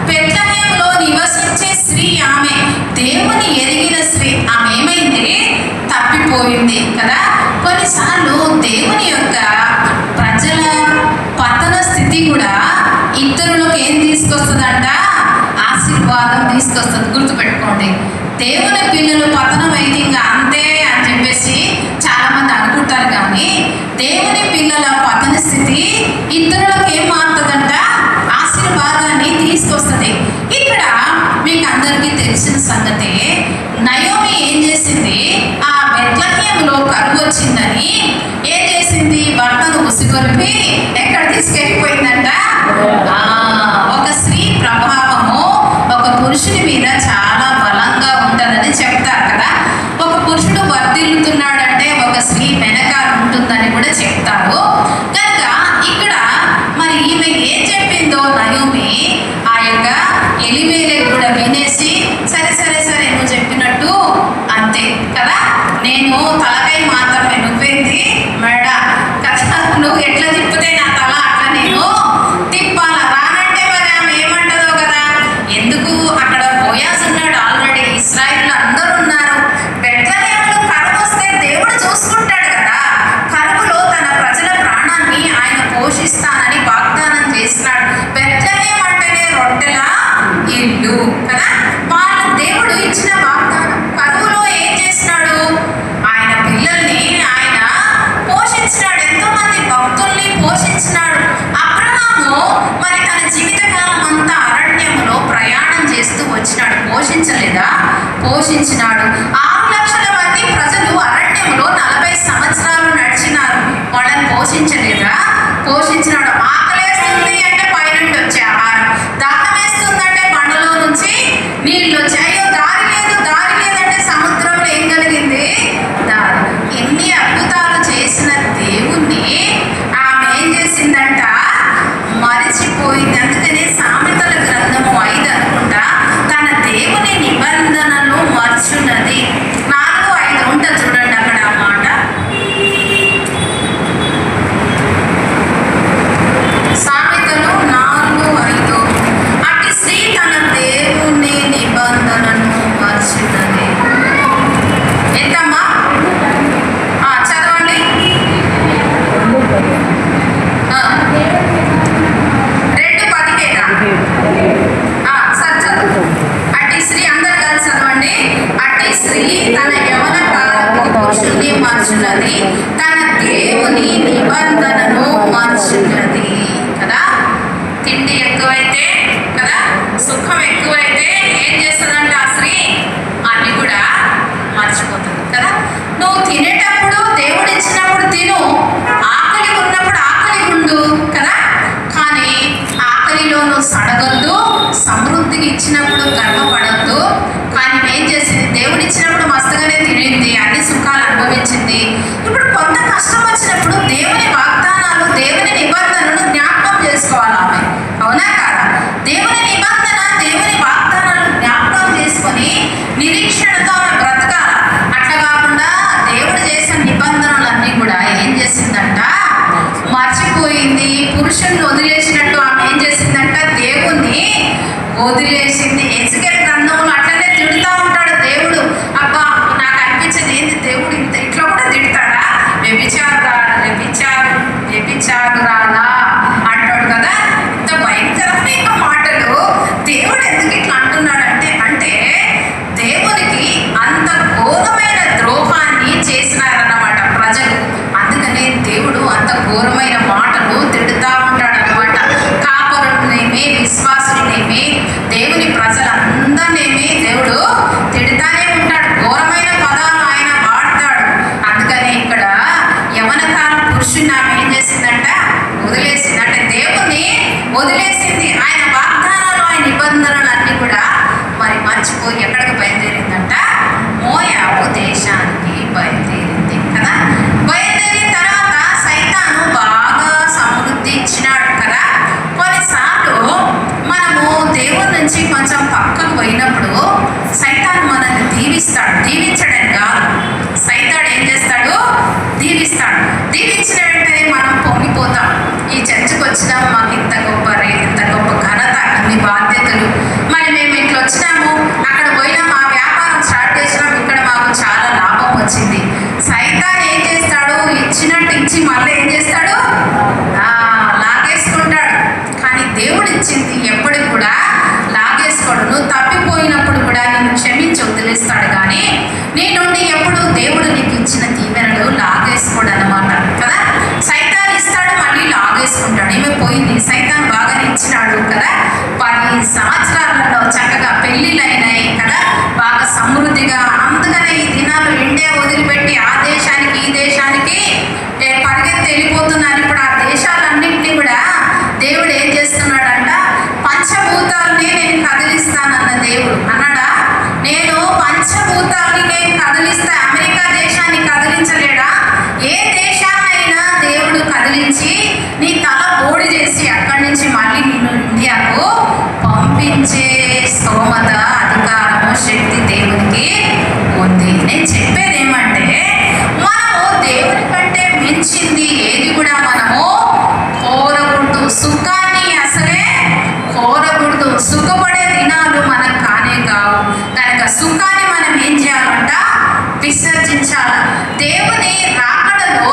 బెత్లెహేములో నివసించే స్త్రీ ఆమె, దేవుని ఎరిగిన స్త్రీ. ఆమె ఏమైంది? తప్పిపోయింది కదా. కొన్నిసార్లు దేవుని యొక్క ప్రజల పతన స్థితి కూడా ఇతరులకు ఏం తీసుకొస్తుందంట? ఆశీర్వాదం తీసుకొస్తుంది. గుర్తుపెట్టుకోండి, దేవుని పిల్లలు పతనం అయితే ఇంకా అంతే అని చెప్పేసి చాలా మంది అనుకుంటారు. కానీ దేవుని పిల్లల పతన స్థితి ఇతరులకు ఏం మారుతుందంట? ఆశీర్వాదాన్ని తీసుకొస్తుంది. ఇక్కడ మీకు అందరికీ తెలిసిన సంగతి, నయోమి ఏం చేసింది? ఆ బెత్లెహేములో కరువు వచ్చిందని ఏం చేసింది? భర్తను ఉసిగొల్పి ఎక్కడ తీసుకెళ్ళిపోయిందంట? ఒక స్త్రీ ప్రభావము ఒక పురుషుని మీద చాలా బలంగా ఉంటుందని చెప్తారు కదా. ఒక పురుషుడు వర్ధిల్లుతున్నాడంటే ఒక స్త్రీ వెనకాల ఉంటుందని కూడా చెప్తారు. కనుక ఇక్కడ మరి ఈమె ఏం చెప్పిందో నయోమి ఆ యొక్క ఎలిమేలెకు కూడా వినేసి, సరే సరే సరే నువ్వు చెప్పినట్టు అంతే కదా, నేను తలకాయ మాత్రమే, నువ్వేంది మెడ కదా, నువ్వు ఎట్లా తిప్పితే నా తల అట్లా నేను తిప్పాల. రానంటే మరి ఆమె ఏమంటదో కదా. ఎందుకు? అక్కడ బోయాజు ఉన్నాడు ఆల్రెడీ, ఇశ్రాయేలు అందరూ ఉన్నారు. బెత్లెహేములో కరువు వస్తే దేవుడు చూసుకుంటాడు కదా. కరువులో తన ప్రజల ప్రాణాన్ని ఆయన పోషిస్తానని వాగ్దానం చేసినాడు. బెత్లెహేము అంటేనే రొట్టెల ఇల్లు కదా. వాళ్ళ దేవుడు ఇచ్చిన వాగ్దానం. కరువులో ఏం చేసినాడు? ఆయన పిల్లల్ని ఆయన పోషించినాడు. ఎంతో మంది భక్తుల్ని పోషించినాడు. అబ్రహాము మరి తన జీవితకాలం అంతా అరణ్యములో ప్రయాణం చేస్తూ వచ్చినాడు. పోషించలేదా? పోషించినాడు. 6 లక్షల మంది ప్రజలు అరణ్యములో 40 సంవత్సరాలు నడిచినారు. వాళ్ళని పోషించలేదా? పోషించినాడు. ఆకలేస్తుంది అంటే పైనుండి వచ్చే ఆహారం, దాహం వేస్తుందంటే బండలో నుంచి నీళ్ళు వచ్చాయి. దారి లేదు, దారి లేదంటే సముద్రంలో ఏం కలిగింది? దారి. ఎన్ని అద్భుతాలు చేసిన దేవుణ్ణి ఆమె ఏం చేసిందంట? మరిచిపోయింది. అందుకనే సామెతల గ్రంథము 5 అనుకుంటా, తన దేవుని నిబంధనలు మర్చున్నది. 4:5 ఉంటుంది చూడండి అక్కడ ఆ మాట. సామెతలు 4:5, అట్టి స్త్రీ తన దేవుని నిబంధనను మర్చినది. ఎంతమ్మా? చదవండి. 2:10 సార్ చదువు. అట్టి స్త్రీ, అందరు కలిసి చదవండి. అట్టి స్త్రీ తన యవన కాలపు పురుషుని మర్చున్నది, తన దేవుని నిబంధనను మర్చున్నది కదా. తిండి ఎక్కువైతే కదా, సుఖం ఎక్కువైతే ఏం చేస్తుందంటే ఆ స్త్రీ అన్ని కూడా మర్చిపోతుంది కదా. నువ్వు తినేటప్పుడు దేవుడు ఇచ్చినప్పుడు తిను, వదిలేసింది. ఎజెకియెలు గ్రంథంలో అట్లనే తిడుతూ ఉంటాడు దేవుడు. అబ్బా నాకు అనిపించేది ఏంది, దేవుడు ఇంత ఇట్లా కూడా తిడతాడా, వ్యభిచారురాలా అంటాడు కదా. ఇంత భయంకరమైన మాటలు దేవుడు ఎందుకు ఇట్లా అంటున్నాడంటే దేవునికి అంత ఘోరమైన ద్రోహాన్ని చేసినారన్నమాట ప్రజలు. అందుకనే దేవుడు అంత ఘోరమైన మాటలు తిడుతూ ఉంటాడు అన్నమాట. కాపరులనేమి, విశ్వాసులనేమి, దేవుని ప్రజలందరినేమి దేవుడు తిడుతానే ఉంటాడు. ఘోరమైన పదాలు ఆయన వాడతాడు. అందుకని ఇక్కడ యవనకాల పురుషుని ఆమె ఏం చేసిందంట, వదిలేసింది. అంటే దేవుని వదిలేసింది. ఆయన వాగ్దానాలు, ఆయన నిబంధనలన్నీ కూడా మరి మర్చిపోయి ఎక్కడికి బయలుదేరిందంట, మోయాబు దేశానికి బయలుదేరింది కదా. బయలుదేరిన తర్వాత సైతాను బాగా సమృద్ధి ఇచ్చినాడు కదా. కొన్నిసార్లు మనము దేవుడి నుంచి కొంచెం పక్కకు పోయినప్పుడు సైతాను మనల్ని దీవిస్తాడు. దీవించడం కాదు, సైతాడు ఏం చేస్తాడు, దీవిస్తాడు. దీవించిన వెంటనే మనం పొంగిపోతాం. ఈ చర్చకు వచ్చినాము, మాకు ఇంత గొప్ప ఇంత గొప్ప ఘనత, ఇన్ని బాధ్యతలు, మరి మేము ఇట్లా వచ్చినాము, అక్కడ పోయినా మా వ్యాపారం స్టార్ట్ చేసినాం, ఇక్కడ మాకు చాలా లాభం వచ్చింది. సైతాన్ ఏం చేస్తాడు, ఇచ్చినట్టు ఇచ్చి మళ్ళీ ఏం చేస్తాడు, లాగేసుకుంటాడు. కానీ దేవుడు ఇచ్చింది ఎప్పటికి కూడా లాగేసుకోడు. నువ్వు తప్పిపోయినప్పుడు కూడా నేను క్షమించి వదిలేస్తాడు. కానీ నీ నుండి ఎప్పుడు దేవుడు నీకు ఇచ్చిన దీవెనలు లాగేసుకోడు అన్నమాట కదా. సైతాన్ ఇస్తాడు, మళ్ళీ లాగేసుకుంటాడు. ఏమే పోయింది, సైతాన్ బాగానే ఇచ్చినాడు కదా. 10 సంవత్సరాలలో చక్కగా పెళ్లిళ్ళు అయినాయి కదా, బాగా సమృద్ధిగా. అందుకనే ఈ దినాలు ఇండియా వదిలిపెట్టి ఆ దేశానికి ఈ దేశానికి పరిగెత్తి వెళ్ళిపోతున్నారు. ఇప్పుడు ఆ దేశాలన్నింటినీ కూడా దేవుడు ఏం చేస్తున్నాడంట, పంచభూతాలని నేను కదిలిస్తానన్న దేవుడు అన్నాడా. నేను పంచభూతాలని నేను కదిలిస్తా. అమెరికా దేశాన్ని కదిలించలేడా? ఏ దేశాన్నైనా దేవుడు కదిలించి నీ తల బోడి చేసి అక్కడి నుంచి మళ్ళీ నిన్ను ఇండియాకు పంపించే స్తోమత, అధికారము, శక్తి దేవునికి ఉంది. నేను చెప్పేది ఏమంటే, మనము దేవుని కంటే మించింది ఏది కూడా మనము కోరకూడదు. సుఖాన్ని అసలే కోరకూడదు. సుఖపడే దినాలు మనకు కానే కావు. కనుక సుఖాన్ని మనం ఏం చేయాలంట, విసర్జించాలి. దేవుని రాకడలో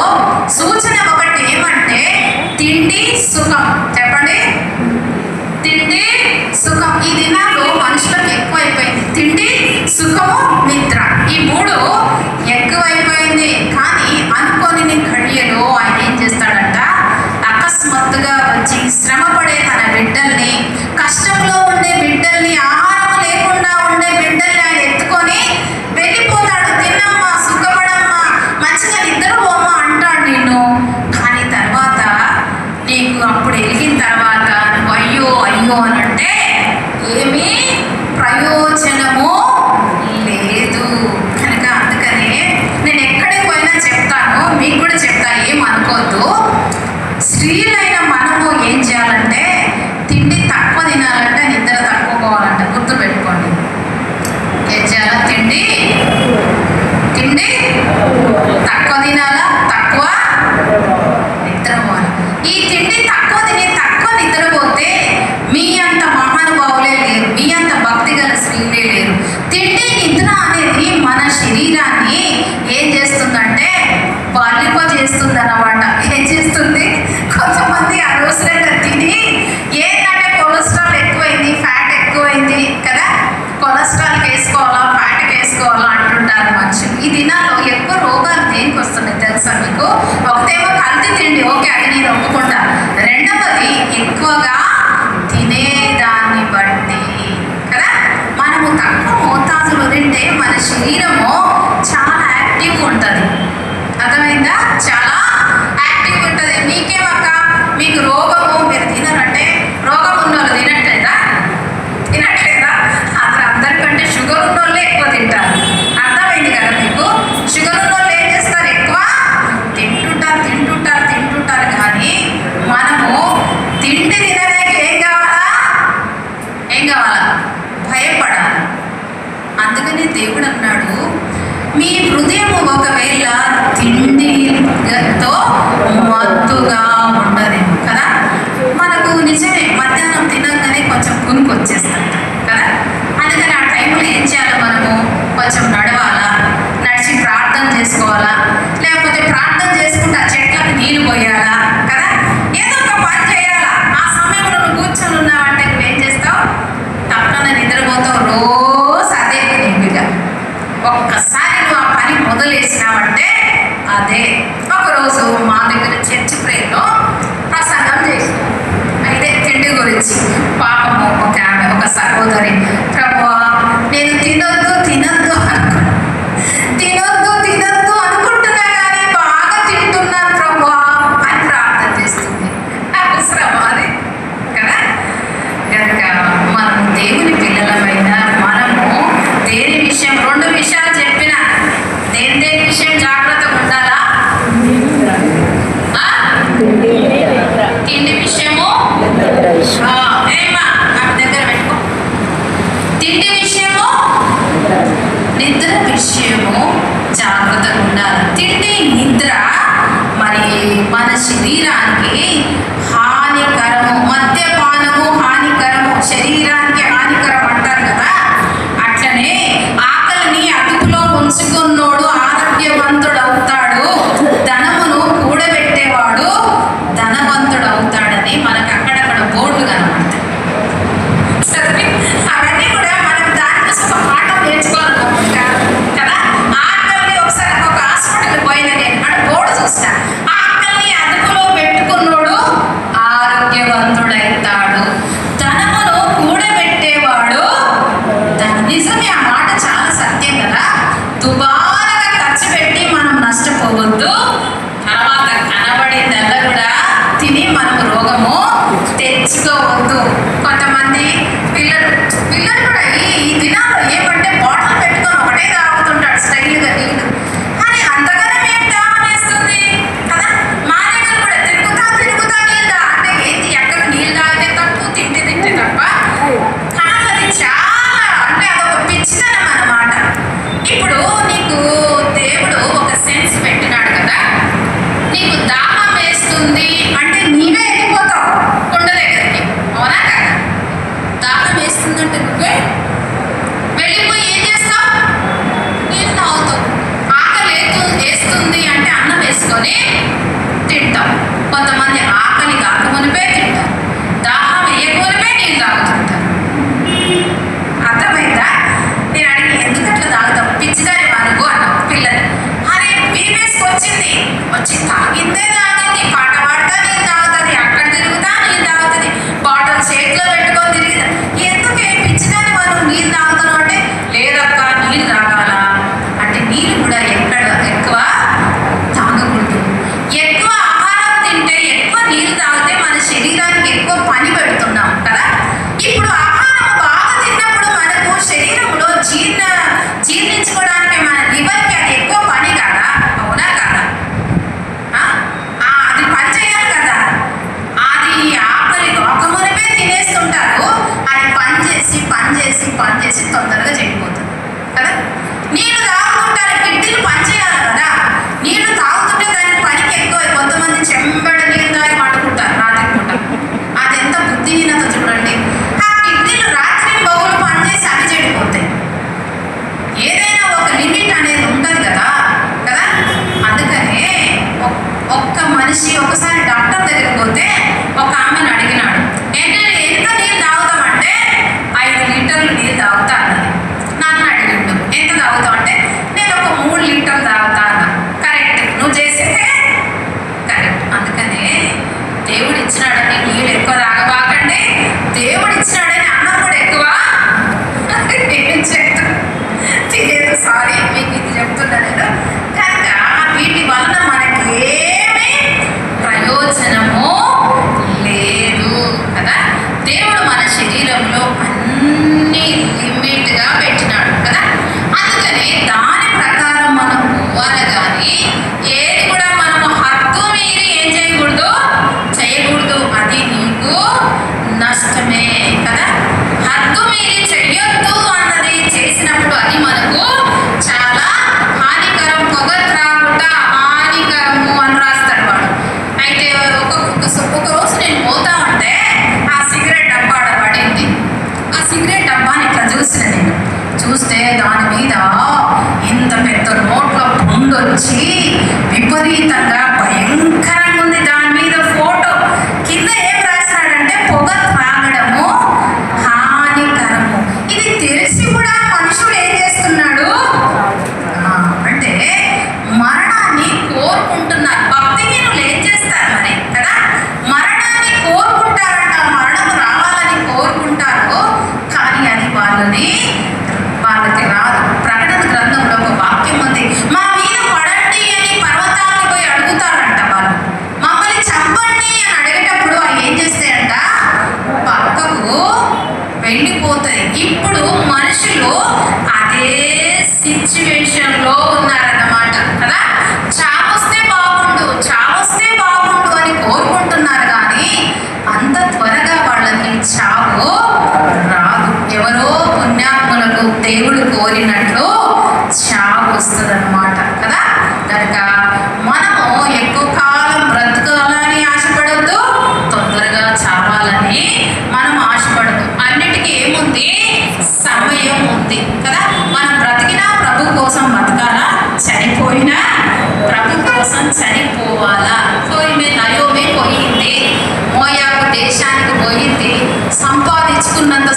సూచన ఒకటి ఏమంటే, తిండి సుఖం. చెప్పండి, తిండి సుఖం. ఈ దినాల్లో మనుషులకు ఎక్కువైపోయింది. తిండి, సుఖము, నిద్ర, ఈ 3 ఎక్కువైపోయింది. కానీ అనుకోని ఘడియలో ఆయన ఏం చేస్తాడంట, అకస్మాత్తుగా వచ్చి శ్రమపడే తన బిడ్డల్ని, కష్టంలో ఉండే బిడ్డల్ని, ఆహారం లేకుండా ఉండే బిడ్డల్ని ఆయన ఎత్తుకొని వెళ్ళిపోతాడు. తిన్నమ్మా, సుఖపడమ్మా, మంచిగా నిద్రపోమ్మా అంటాడు నిన్ను. కానీ తర్వాత నీకు అప్పుడు వెలిగిన శరీరానికి హానికరము. మద్యపానము హానికరము, శరీరానికి హానికరం అంటారు కదా. అట్లనే ఆకలిని అదుపులో ఉంచుకున్నోడు ఆరోగ్యవంతుడవుతాడు, ధనమును కూడబెట్టేవాడు ధనవంతుడవుతాడని మనకు అక్కడక్కడ బోర్డులు కనబడతాయి. అవన్నీ కూడా మనం దానికోసం ఒక పాఠం నేర్చుకోవాలనుకుంటా కదా. ఆకలిని ఒకసారి ఒక హాస్పిటల్ పోయిన నేను అక్కడ బోర్డు చూస్తా, ఆకలిని అదుపులో పెట్టుకో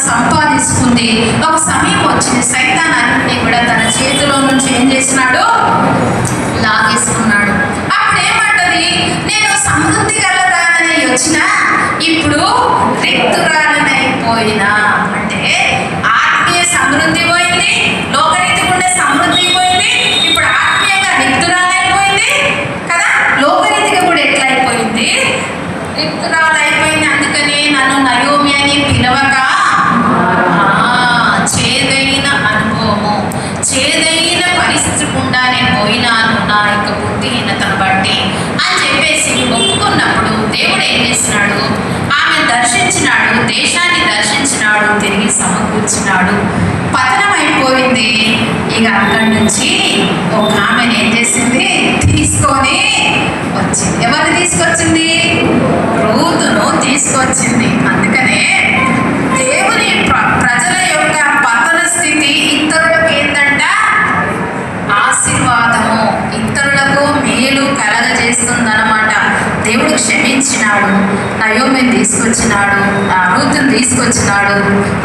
సంపాదించుకుంది. ఒక సమయం వచ్చింది, సైతాన్ అన్నింటినీ కూడా తన చేతిలో నుంచి ఏం చేసినాడు, లాగేసుకున్నాడు. అప్పుడు ఏమంటది, నేను సమృద్ధి గలదానని వచ్చినా ఇప్పుడు రిక్తురాలనైపోయినా. అంటే ఆత్మీయ సమృద్ధి పోయింది, లోకరీతిగా ఉండే సమృద్ధి పోయింది, ఇప్పుడు ఆత్మీయంగా రిక్తురాలైపోయింది కదా. లోకరీతిగా కూడా ఎట్లా అయిపోయింది, రిక్తురాలైపోయింది. అందుకని నన్ను నయోమి అని పిలవక, చేదైన అనుభవము, చేదైన పరిస్థితి గుండా నేను పోయినాను నా యొక్క బుద్ధిహీనతను బట్టి అని చెప్పేసి ఒప్పుకున్నప్పుడు దేవుడు ఏం చేసినాడు, ఆమె దర్శించినాడు, దేశాన్ని దర్శించినాడు, తిరిగి సమకూర్చినాడు. పతనం అయిపోయింది. ఇక అక్కడి నుంచి ఒక ఆమెను ఏం చేసింది, తీసుకొని వచ్చింది. ఎవరిని తీసుకొచ్చింది, రూతును తీసుకొచ్చింది. అందుకనే దేవుని ప్రజల యొక్క పతన స్థితి ఇతరులకు ఏంటంట, ఆశీర్వాదము, ఇతరులకు మేలు కలగజేస్తుందన్నమాట. దేవుడు క్షమించినాడు, నయోమిని తీసుకొచ్చినాడు, రూతుని తీసుకొచ్చినాడు.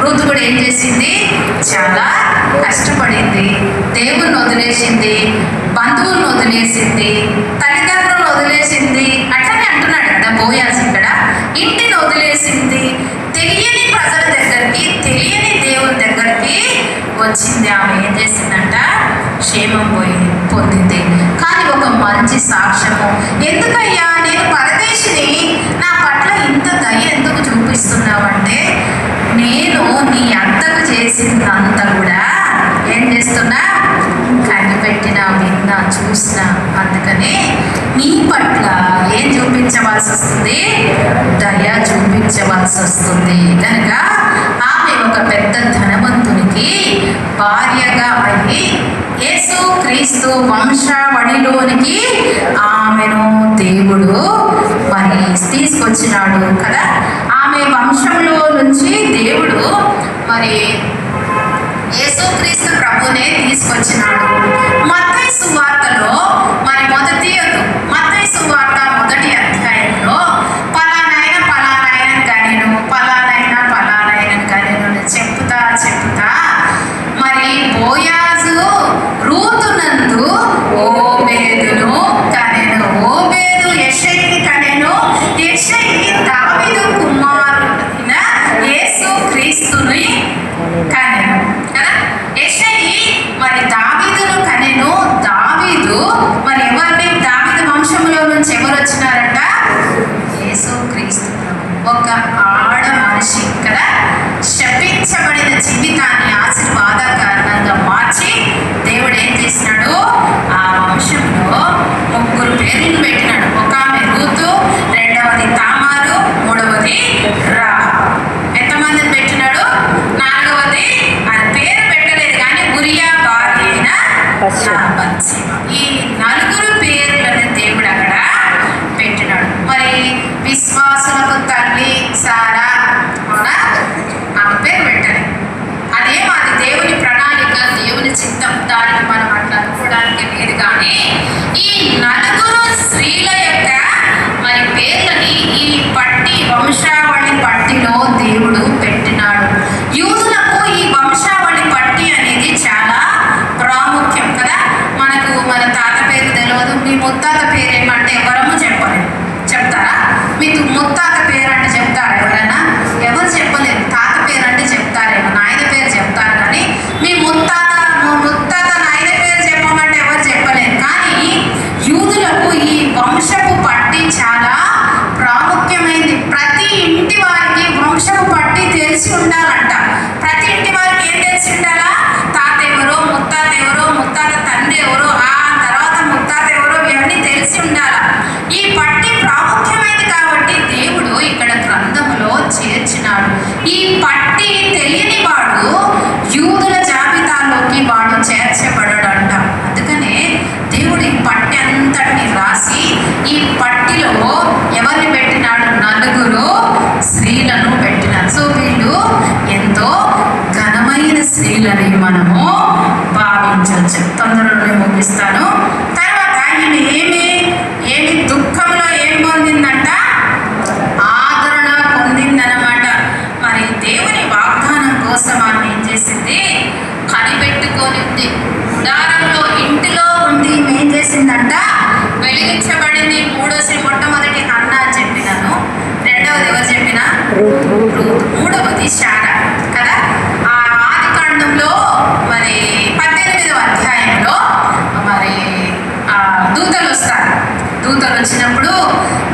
రూతు కూడా ఏం చేసింది, చాలా కష్టపడింది, దేవుని వదిలేసింది, బంధువులను వదిలేసింది, తల్లిదండ్రులను వదిలేసింది. అట్లనే అంటున్నాడు కదా బోయాజు ఇక్కడ, ఇంటిని వదిలేసింది, తెలియని ప్రజల దగ్గరికి, తెలియని దేవుని దగ్గరికి వచ్చింది. ఆమె ఏం చేసిందంట, క్షేమం పొందింది. కానీ ఒక మంచి సాక్ష్యము, ఎందుకయ్యా నేను పరదేశిని, నా పట్ల ఇంత దయ ఎందుకు చూపిస్తున్నావంటే, నేను నీ అత్తకు చేసిందంతా కూడా ఏం చేస్తున్నా, కనిపెట్టినా, విన్నా, చూసినా. అందుకనే నీ పట్ల ఏం చూపించవలసి వస్తుంది, దయ చూపించవలసి వస్తుంది. కనుక ఆమె ఒక పెద్ద ధనవంతునికి భార్యగా అయ్యి యేసు క్రీస్తు వంశావళిలోనికి ఆమెను దేవుడు మరి తీసుకొచ్చినాడు కదా. ఆమె వంశంలో నుంచి దేవుడు మరి యేసుక్రీస్తు ప్రభునే తీసుకొచ్చినాడు. మత్తయి సువార్తలో మరి మత్తయి సువార్త మొదటి అధ్యాయంలో పలానాయన కనెను, పలానాయన కనెను చెప్పుతా మరి బోయాజు రూతునందు ఓబేదును కనెను, ఓబేదు యెషయిని కనెను, యెషయి దావీదు కుమారుడైన యేసుక్రీస్తుని కనెను కదా. యెషయి మరి దావీదు రూతు, మూడవది శారా కదా. ఆ ఆది కాండంలో మరి 18వ అధ్యాయంలో మరి దూతలు వస్తారు. దూతలు వచ్చినప్పుడు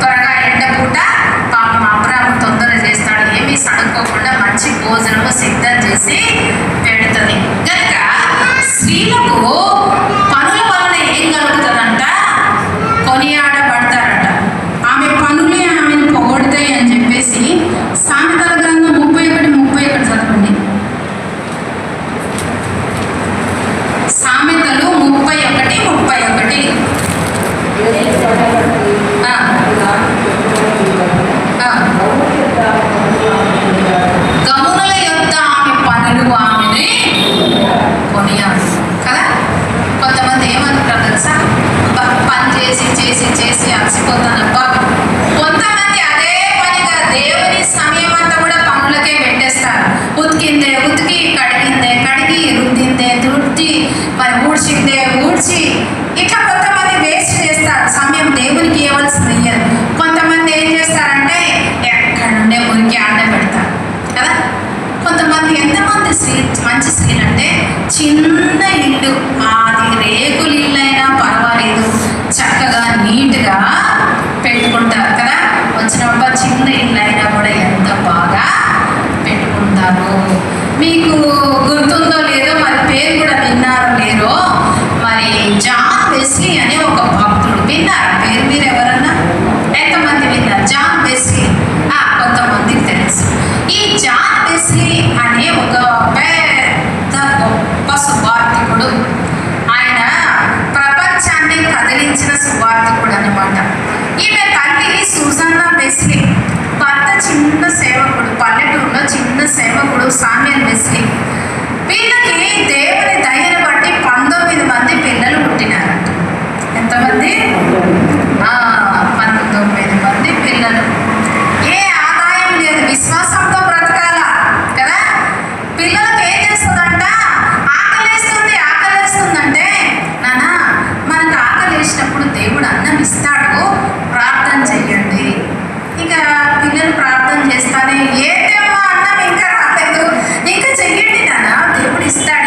త్వరగా ఎండపూట పాపం అబ్రాము తొందర చేస్తాడు, ఏమీ సడుకోకుండా మంచి భోజనము సిద్ధం చేసి పెడుతుంది. కనుక స్త్రీలకు పనుల వలన ఏం కలుగుతుందంట? కొనియాడబడతారంట. ఆమె పనులే ఆమెను పొగొడతాయి అని చెప్పేసి సామెతల గ్రంథం 31:31 చదవండి. సామెతలు 31:31. గమునుల యొద్ద ఆమె పనులు ఆమెని కొనియాడు కదా. కొంతమంది ఏమంటారు తెలుసా, పని చేసి చేసి చేసి అలసిపోతానబ్బా. కొంతమంది అదే పనిగా దేవుని సమయం అంతా కూడా పనులకే పెట్టేస్తారు. ఉతికిందే ఉతికి, కడిగిందే కడిగి, రుద్దిందే రుద్ది, మరి ఊడ్చిందే ఊడ్చి, ఇట్లా కొంతమంది వేస్ట్ చేస్తారు. సమయం దేవునికి ఇవ్వాల్సింది ఇయ్యరు. కొంతమంది ఏం చేస్తారంటే ఎక్కడ నుండే మురికి ఆడ పెడతారు కదా. కొంతమంది ఎంతమంది మంచి స్త్రీలు అంటే చిన్న ఇల్లు, అది రేకుల ఇల్లు అయినా పర్వాలేదు, చక్కగా నీట్గా పెట్టుకుంటారు కదా. వచ్చినప్పుడు చిన్న ఇల్లు అయినా కూడా ఎంత బాగా పెట్టుకుంటారు. మీకు గుర్తుందో లేదో, మరి పేరు కూడా విన్నారో లేదో, మరి జాన్ వెస్లీ అనే ఒక భక్తుడు, విన్నారా పేరు మీరు ఎవరన్నా? ఎంతమంది విన్నారు జాన్ వెస్లీ? కొంతమందికి తెలుసు. ఈ జాన్ వెస్లీ అనే ఒక పెద్ద గొప్ప సువార్థికుడు. ఆయన ప్రపంచాన్ని కదిలించిన సువార్థికుడు అన్నమాట. ఈమె తల్లి సుజానా వెస్లీ, భర్త చిన్న సేవకుడు, పల్లెటూరులో చిన్న సేవకుడు సామ్యూయల్ వెస్లీ. వీళ్ళకి దేవుని దయను బట్టి 19 మంది పిల్లలు పుట్టినారంట. ఎంతమంది? 19 మంది పిల్లలు. ఏ ఆదాయం లేదు, విశ్వాసంతో బ్రతకాల కదా. పిల్లలకు ఏం చేస్తుందంట? ఆకలేస్తుందంటే, నాన్న మనకు ఆకలేసినప్పుడు దేవుడు అన్నం ఇస్తాడు, ప్రార్థన చెయ్యండి. ఇక పిల్లలు ప్రార్థన చేస్తానే, ఏంటమ్మా అన్నం ఇంకా రాలేదు, ఇంకా చెయ్యండి నాన్న, దేవుడు ఇస్తాడు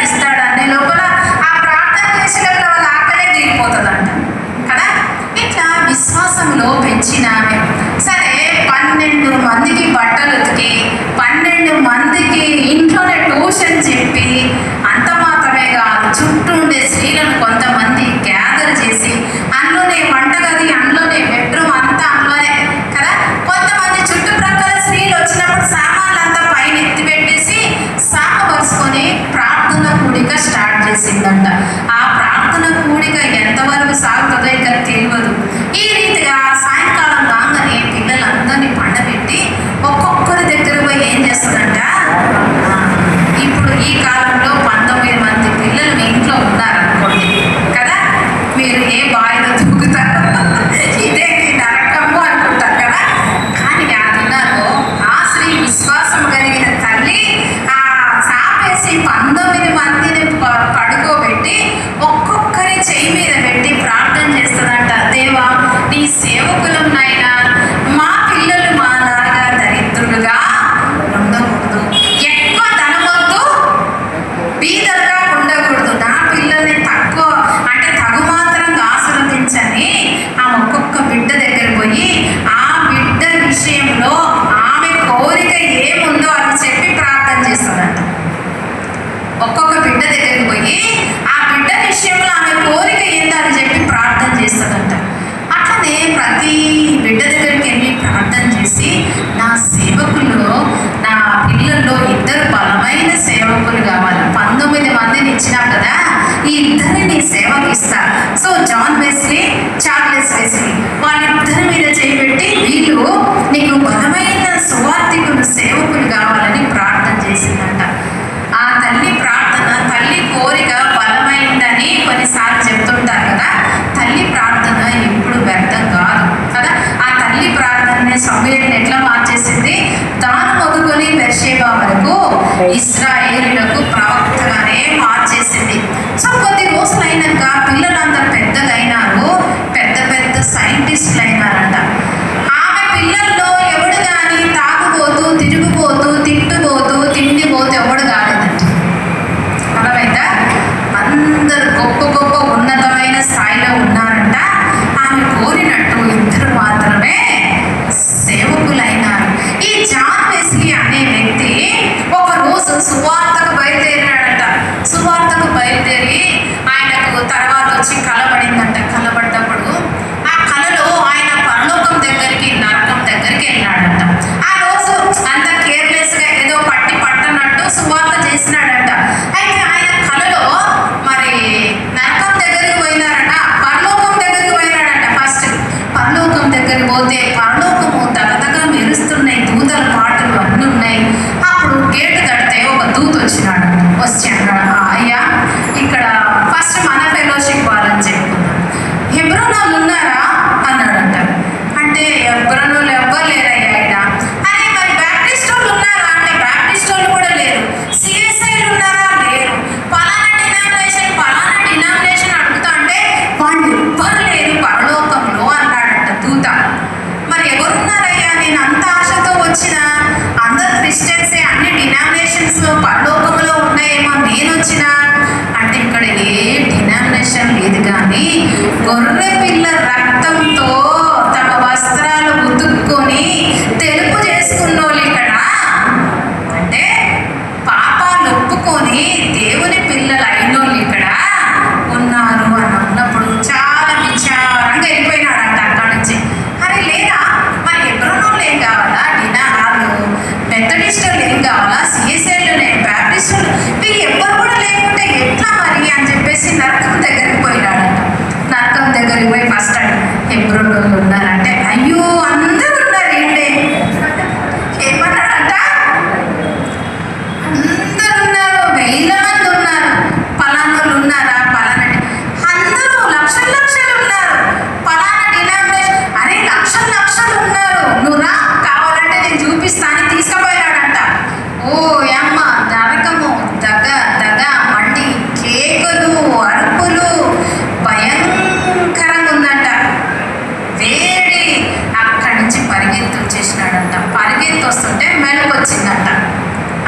వస్తుంటే మెలకు వచ్చిందంట.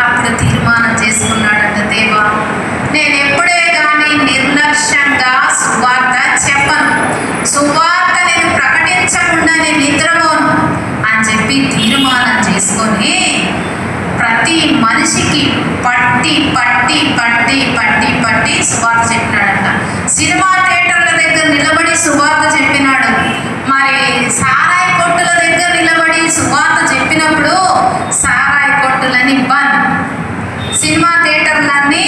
అప్పుడు తీర్మానం చేసుకున్నాడంట, దేవా నేను ఎప్పుడే కానీ నిర్లక్ష్యంగా సువార్త చెప్పను, సువార్త నేను ప్రకటించకుండా నేను నిద్రపోను అని చెప్పి తీర్మానం చేసుకొని ప్రతి మనిషికి పట్టి పట్టి పట్టి పట్టి పట్టి సువార్త చెప్పినాడంట. సినిమా థియేటర్ల దగ్గర నిలబడి సువార్త చెప్పినాడు. మరి సారాయి కొట్టుల దగ్గర నిలబడి సువార్త చెప్పినప్పుడు సారాయి కొట్టులని బంద్, సినిమా థియేటర్లన్నీ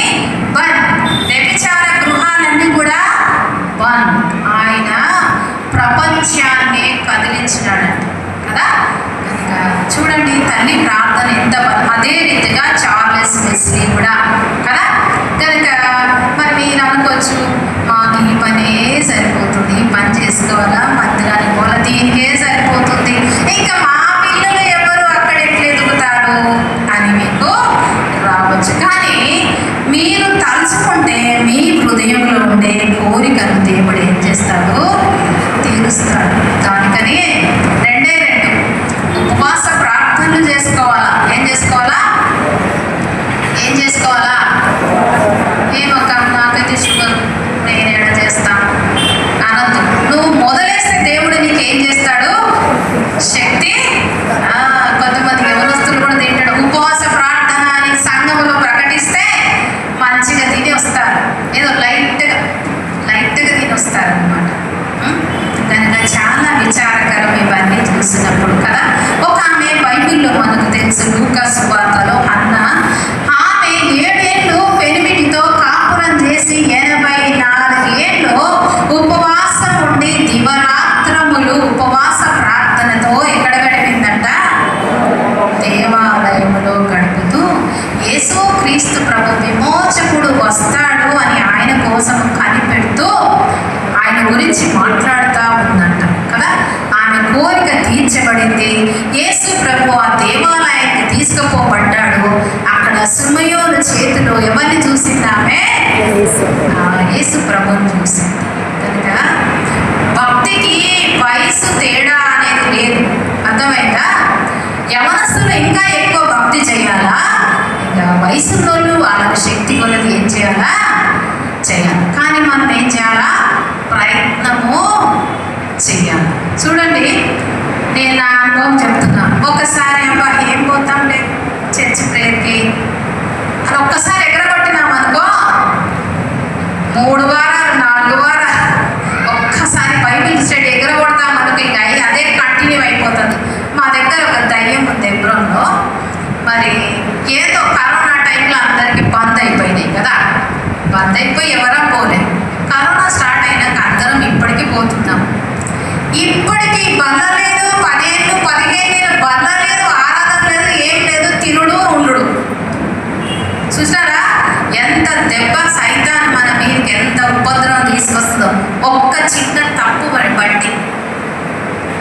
బంద్, వ్యభిచార గృహాలన్నీ కూడా బంద్. ఆయన ప్రపంచాన్ని కదిలించినాడంట కదా. కనుక చూడండి తల్లి ప్రార్థన ఎంత బలం. అదే రీతిగా చార్లెస్ వెస్లీ కూడా కదా. కనుక మరి మీరు అనుకోవచ్చు, మాకు ఈ పనే సరిపోతుంది, ఈ పని చేసుకోవాలా, మందిరానికి పోవాలా, దీనికే సరిపోతుంది, ఇంకా మా పిల్లలు ఎవరు అక్కడ ఎట్లా ఎదుగుతారు అని మీకు రావచ్చు. కానీ మీరు తలుచుకుంటే మీ హృదయంలో ఉండే కోరికను దేవుడు ఏం చేస్తాడు, తీరుస్తాడు. దానికని రెండే రెండు ఉపవాస ప్రార్థనలు చేసుకోవాలా. ఏం చేసుకోవాలా, ఏం చేసుకోవాలా? ఏమొక నాకైతే షుగర్, నేను ఎడ చేస్తాను అనద్దు. నువ్వు మొదలేస్తే దేవుడు నీకు ఏం చేస్తాడు, శక్తి. కొంతమంది యవనస్తులు కూడా తింటాడు. ఉపవాస ప్రార్థన అని సంఘములో ప్రకటిస్తే మంచిగా తిని వస్తారు, ఏదో లైట్గా తిని వస్తారు అనమాట. కనుక చాలా విచారకరం ఇవన్నీ చూసినప్పుడు కదా. ఒక ఆమె బైబిల్లో మనకు తెలుసు, లూకా సువార్తలో అన్న ఆమె 7 ఏళ్ళు పెనిమిటితో కాపురం చేసి 84 ఏళ్ళు ఉపవాసం ఉండి దివరాత్రములు ఉపవాస ప్రార్థనతో ఎక్కడ గడిపిందంట, దేవాలయములో గడుపుతూ యేసు క్రీస్తు ప్రభు విమోచకుడు వస్తాడు అని ఆయన కోసం కనిపెడుతూ ఆయన గురించి మాట్లాడుతూ ఉందంట కదా. ఆమె కోరిక తీర్చబడింది. యేసు ప్రభు ఆ దేవాలయానికి తీసుకుపోబడ్డాడు. అక్కడ సిమయోను చేతిలో ఎవరిని చూసింది ఆమె, యేసు ప్రభుని చూసింది. కనుక భక్తికి వయసు తేడా అనేది లేదు, అర్థమైందా? యవనస్తులు ఇంకా ఎక్కువ భక్తి చేయాలా, ఇంకా వయసులోళ్ళు వాళ్ళ శక్తి కొలది ఏం చేయాలా, చేయాలి. కానీ మనం ఏం చేయాలా, ప్రయత్నము చెయ్యాలి. చూడండి, నేను నా అనుభవం చెప్తున్నా. ఒకసారి అబ్బా ఏం పోతాంలే చర్చ్ ప్రేయర్కి అని ఒక్కసారి ఎగరగొట్టినామనుకో, 3 వారాలు 4 వారాలు ఒక్కసారి బైబిల్ స్టడీ ఎగరగొడతామనుకో, ఇంకా అదే కంటిన్యూ అయిపోతుంది. మా దగ్గర ఒక దయ్యం ఉంది ఎబ్రోన్లో. మరి ఏదో కరోనా టైంలో అందరికీ బంద్ అయిపోయినాయి కదా, బంద్ అయిపోయి ఎవరా పోలేదు. కరోనా స్టార్ట్ అయినాక అందరం ఇప్పటికీ పోతున్నాం. ఇప్పటికీ బల్ల లేదు, 10 ఏళ్ళు 15 ఏళ్ళు బల్ల లేదు, ఆరాధన లేదు, ఏం లేదు, తినుడు ఉండు. చూసారా ఎంత దెబ్బ సైతాన్ మన మీదకి ఎంత ఉపద్రవం తీసుకొస్తుందో ఒక్క చిన్న తప్పు బట్టి.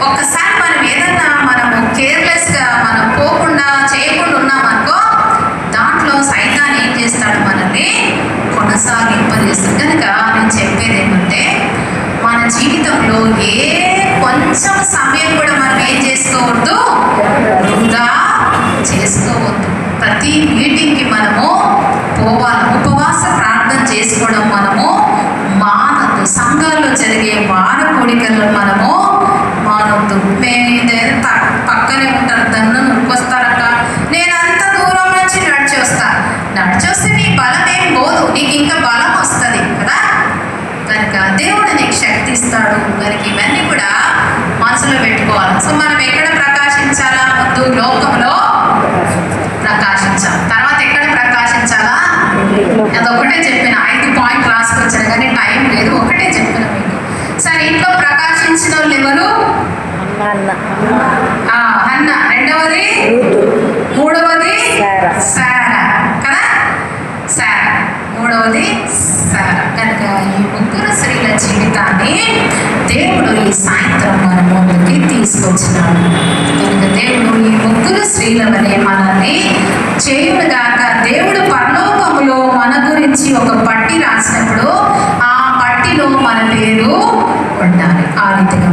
ఒక్కసారి మనం ఏదన్నా మనము కేర్లెస్గా మనం పోకుండా చేయకుండా ఉన్నామనుకో, దాంట్లో సైతాన్ ఏం చేస్తాడు, మనల్ని కొనసాగింపజేస్తాడు. కనుక నేను చెప్పేది ఏంటంటే, మన జీవితంలో కొంచెం సమయం కూడా మనం ఏం చేసుకోవద్దు, వృధా చేసుకోవద్దు. ప్రతి మీటింగ్కి మనము పోవాలి. ఉపవాస ప్రార్థన చేసుకోవడం మనము మానద్దు. సంఘాల్లో జరిగే వార కోడికలను మనము మానవద్దు. మేము ఇదేదో పక్కనే ఉంటారు, దాన్ని నురికొస్తారక్క, నేను అంత దూరం నుంచి నడిచి వస్తే నీ బలం ఏం పోదు, నీకు ఇంకా బలం వస్తుంది కదా. కనుక దేవుడు నీకు శక్తి ఇస్తాడు. కనుక ఇవన్నీ కూడా మనసులో పెట్టుకోవాలి. సో మనం ఎక్కడ ప్రకాశించాలా, ముందు లోకంలో ప్రకాశించాలి. తర్వాత ఎక్కడ ప్రకాశించాలా, అదొకటే చెప్పిన. 5 పాయింట్ రాసుకొచ్చాను కానీ టైం లేదు, ఒకటే చెప్పిన మీకు. సరే, ఇంట్లో ప్రకాశించిన వాళ్ళు ఎవరు? హన్న. రెండవది, మూడవది సారా కదా. సారా మూడవది సారా. కనుక ఈ 3 స్త్రీల జీవితాన్ని దేవుడు ఈ సాయంత్రం మన ముందుకి తీసుకొచ్చినాడు. కనుక దేవుడు ఈ 3 స్త్రీల వలె మనల్ని చేయుడుగాక. దేవుడు పరలోకములో మన గురించి ఒక పట్టి రాసినప్పుడు ఆ పట్టిలో మన పేరు ఉండాలి. ఆ రీతిగా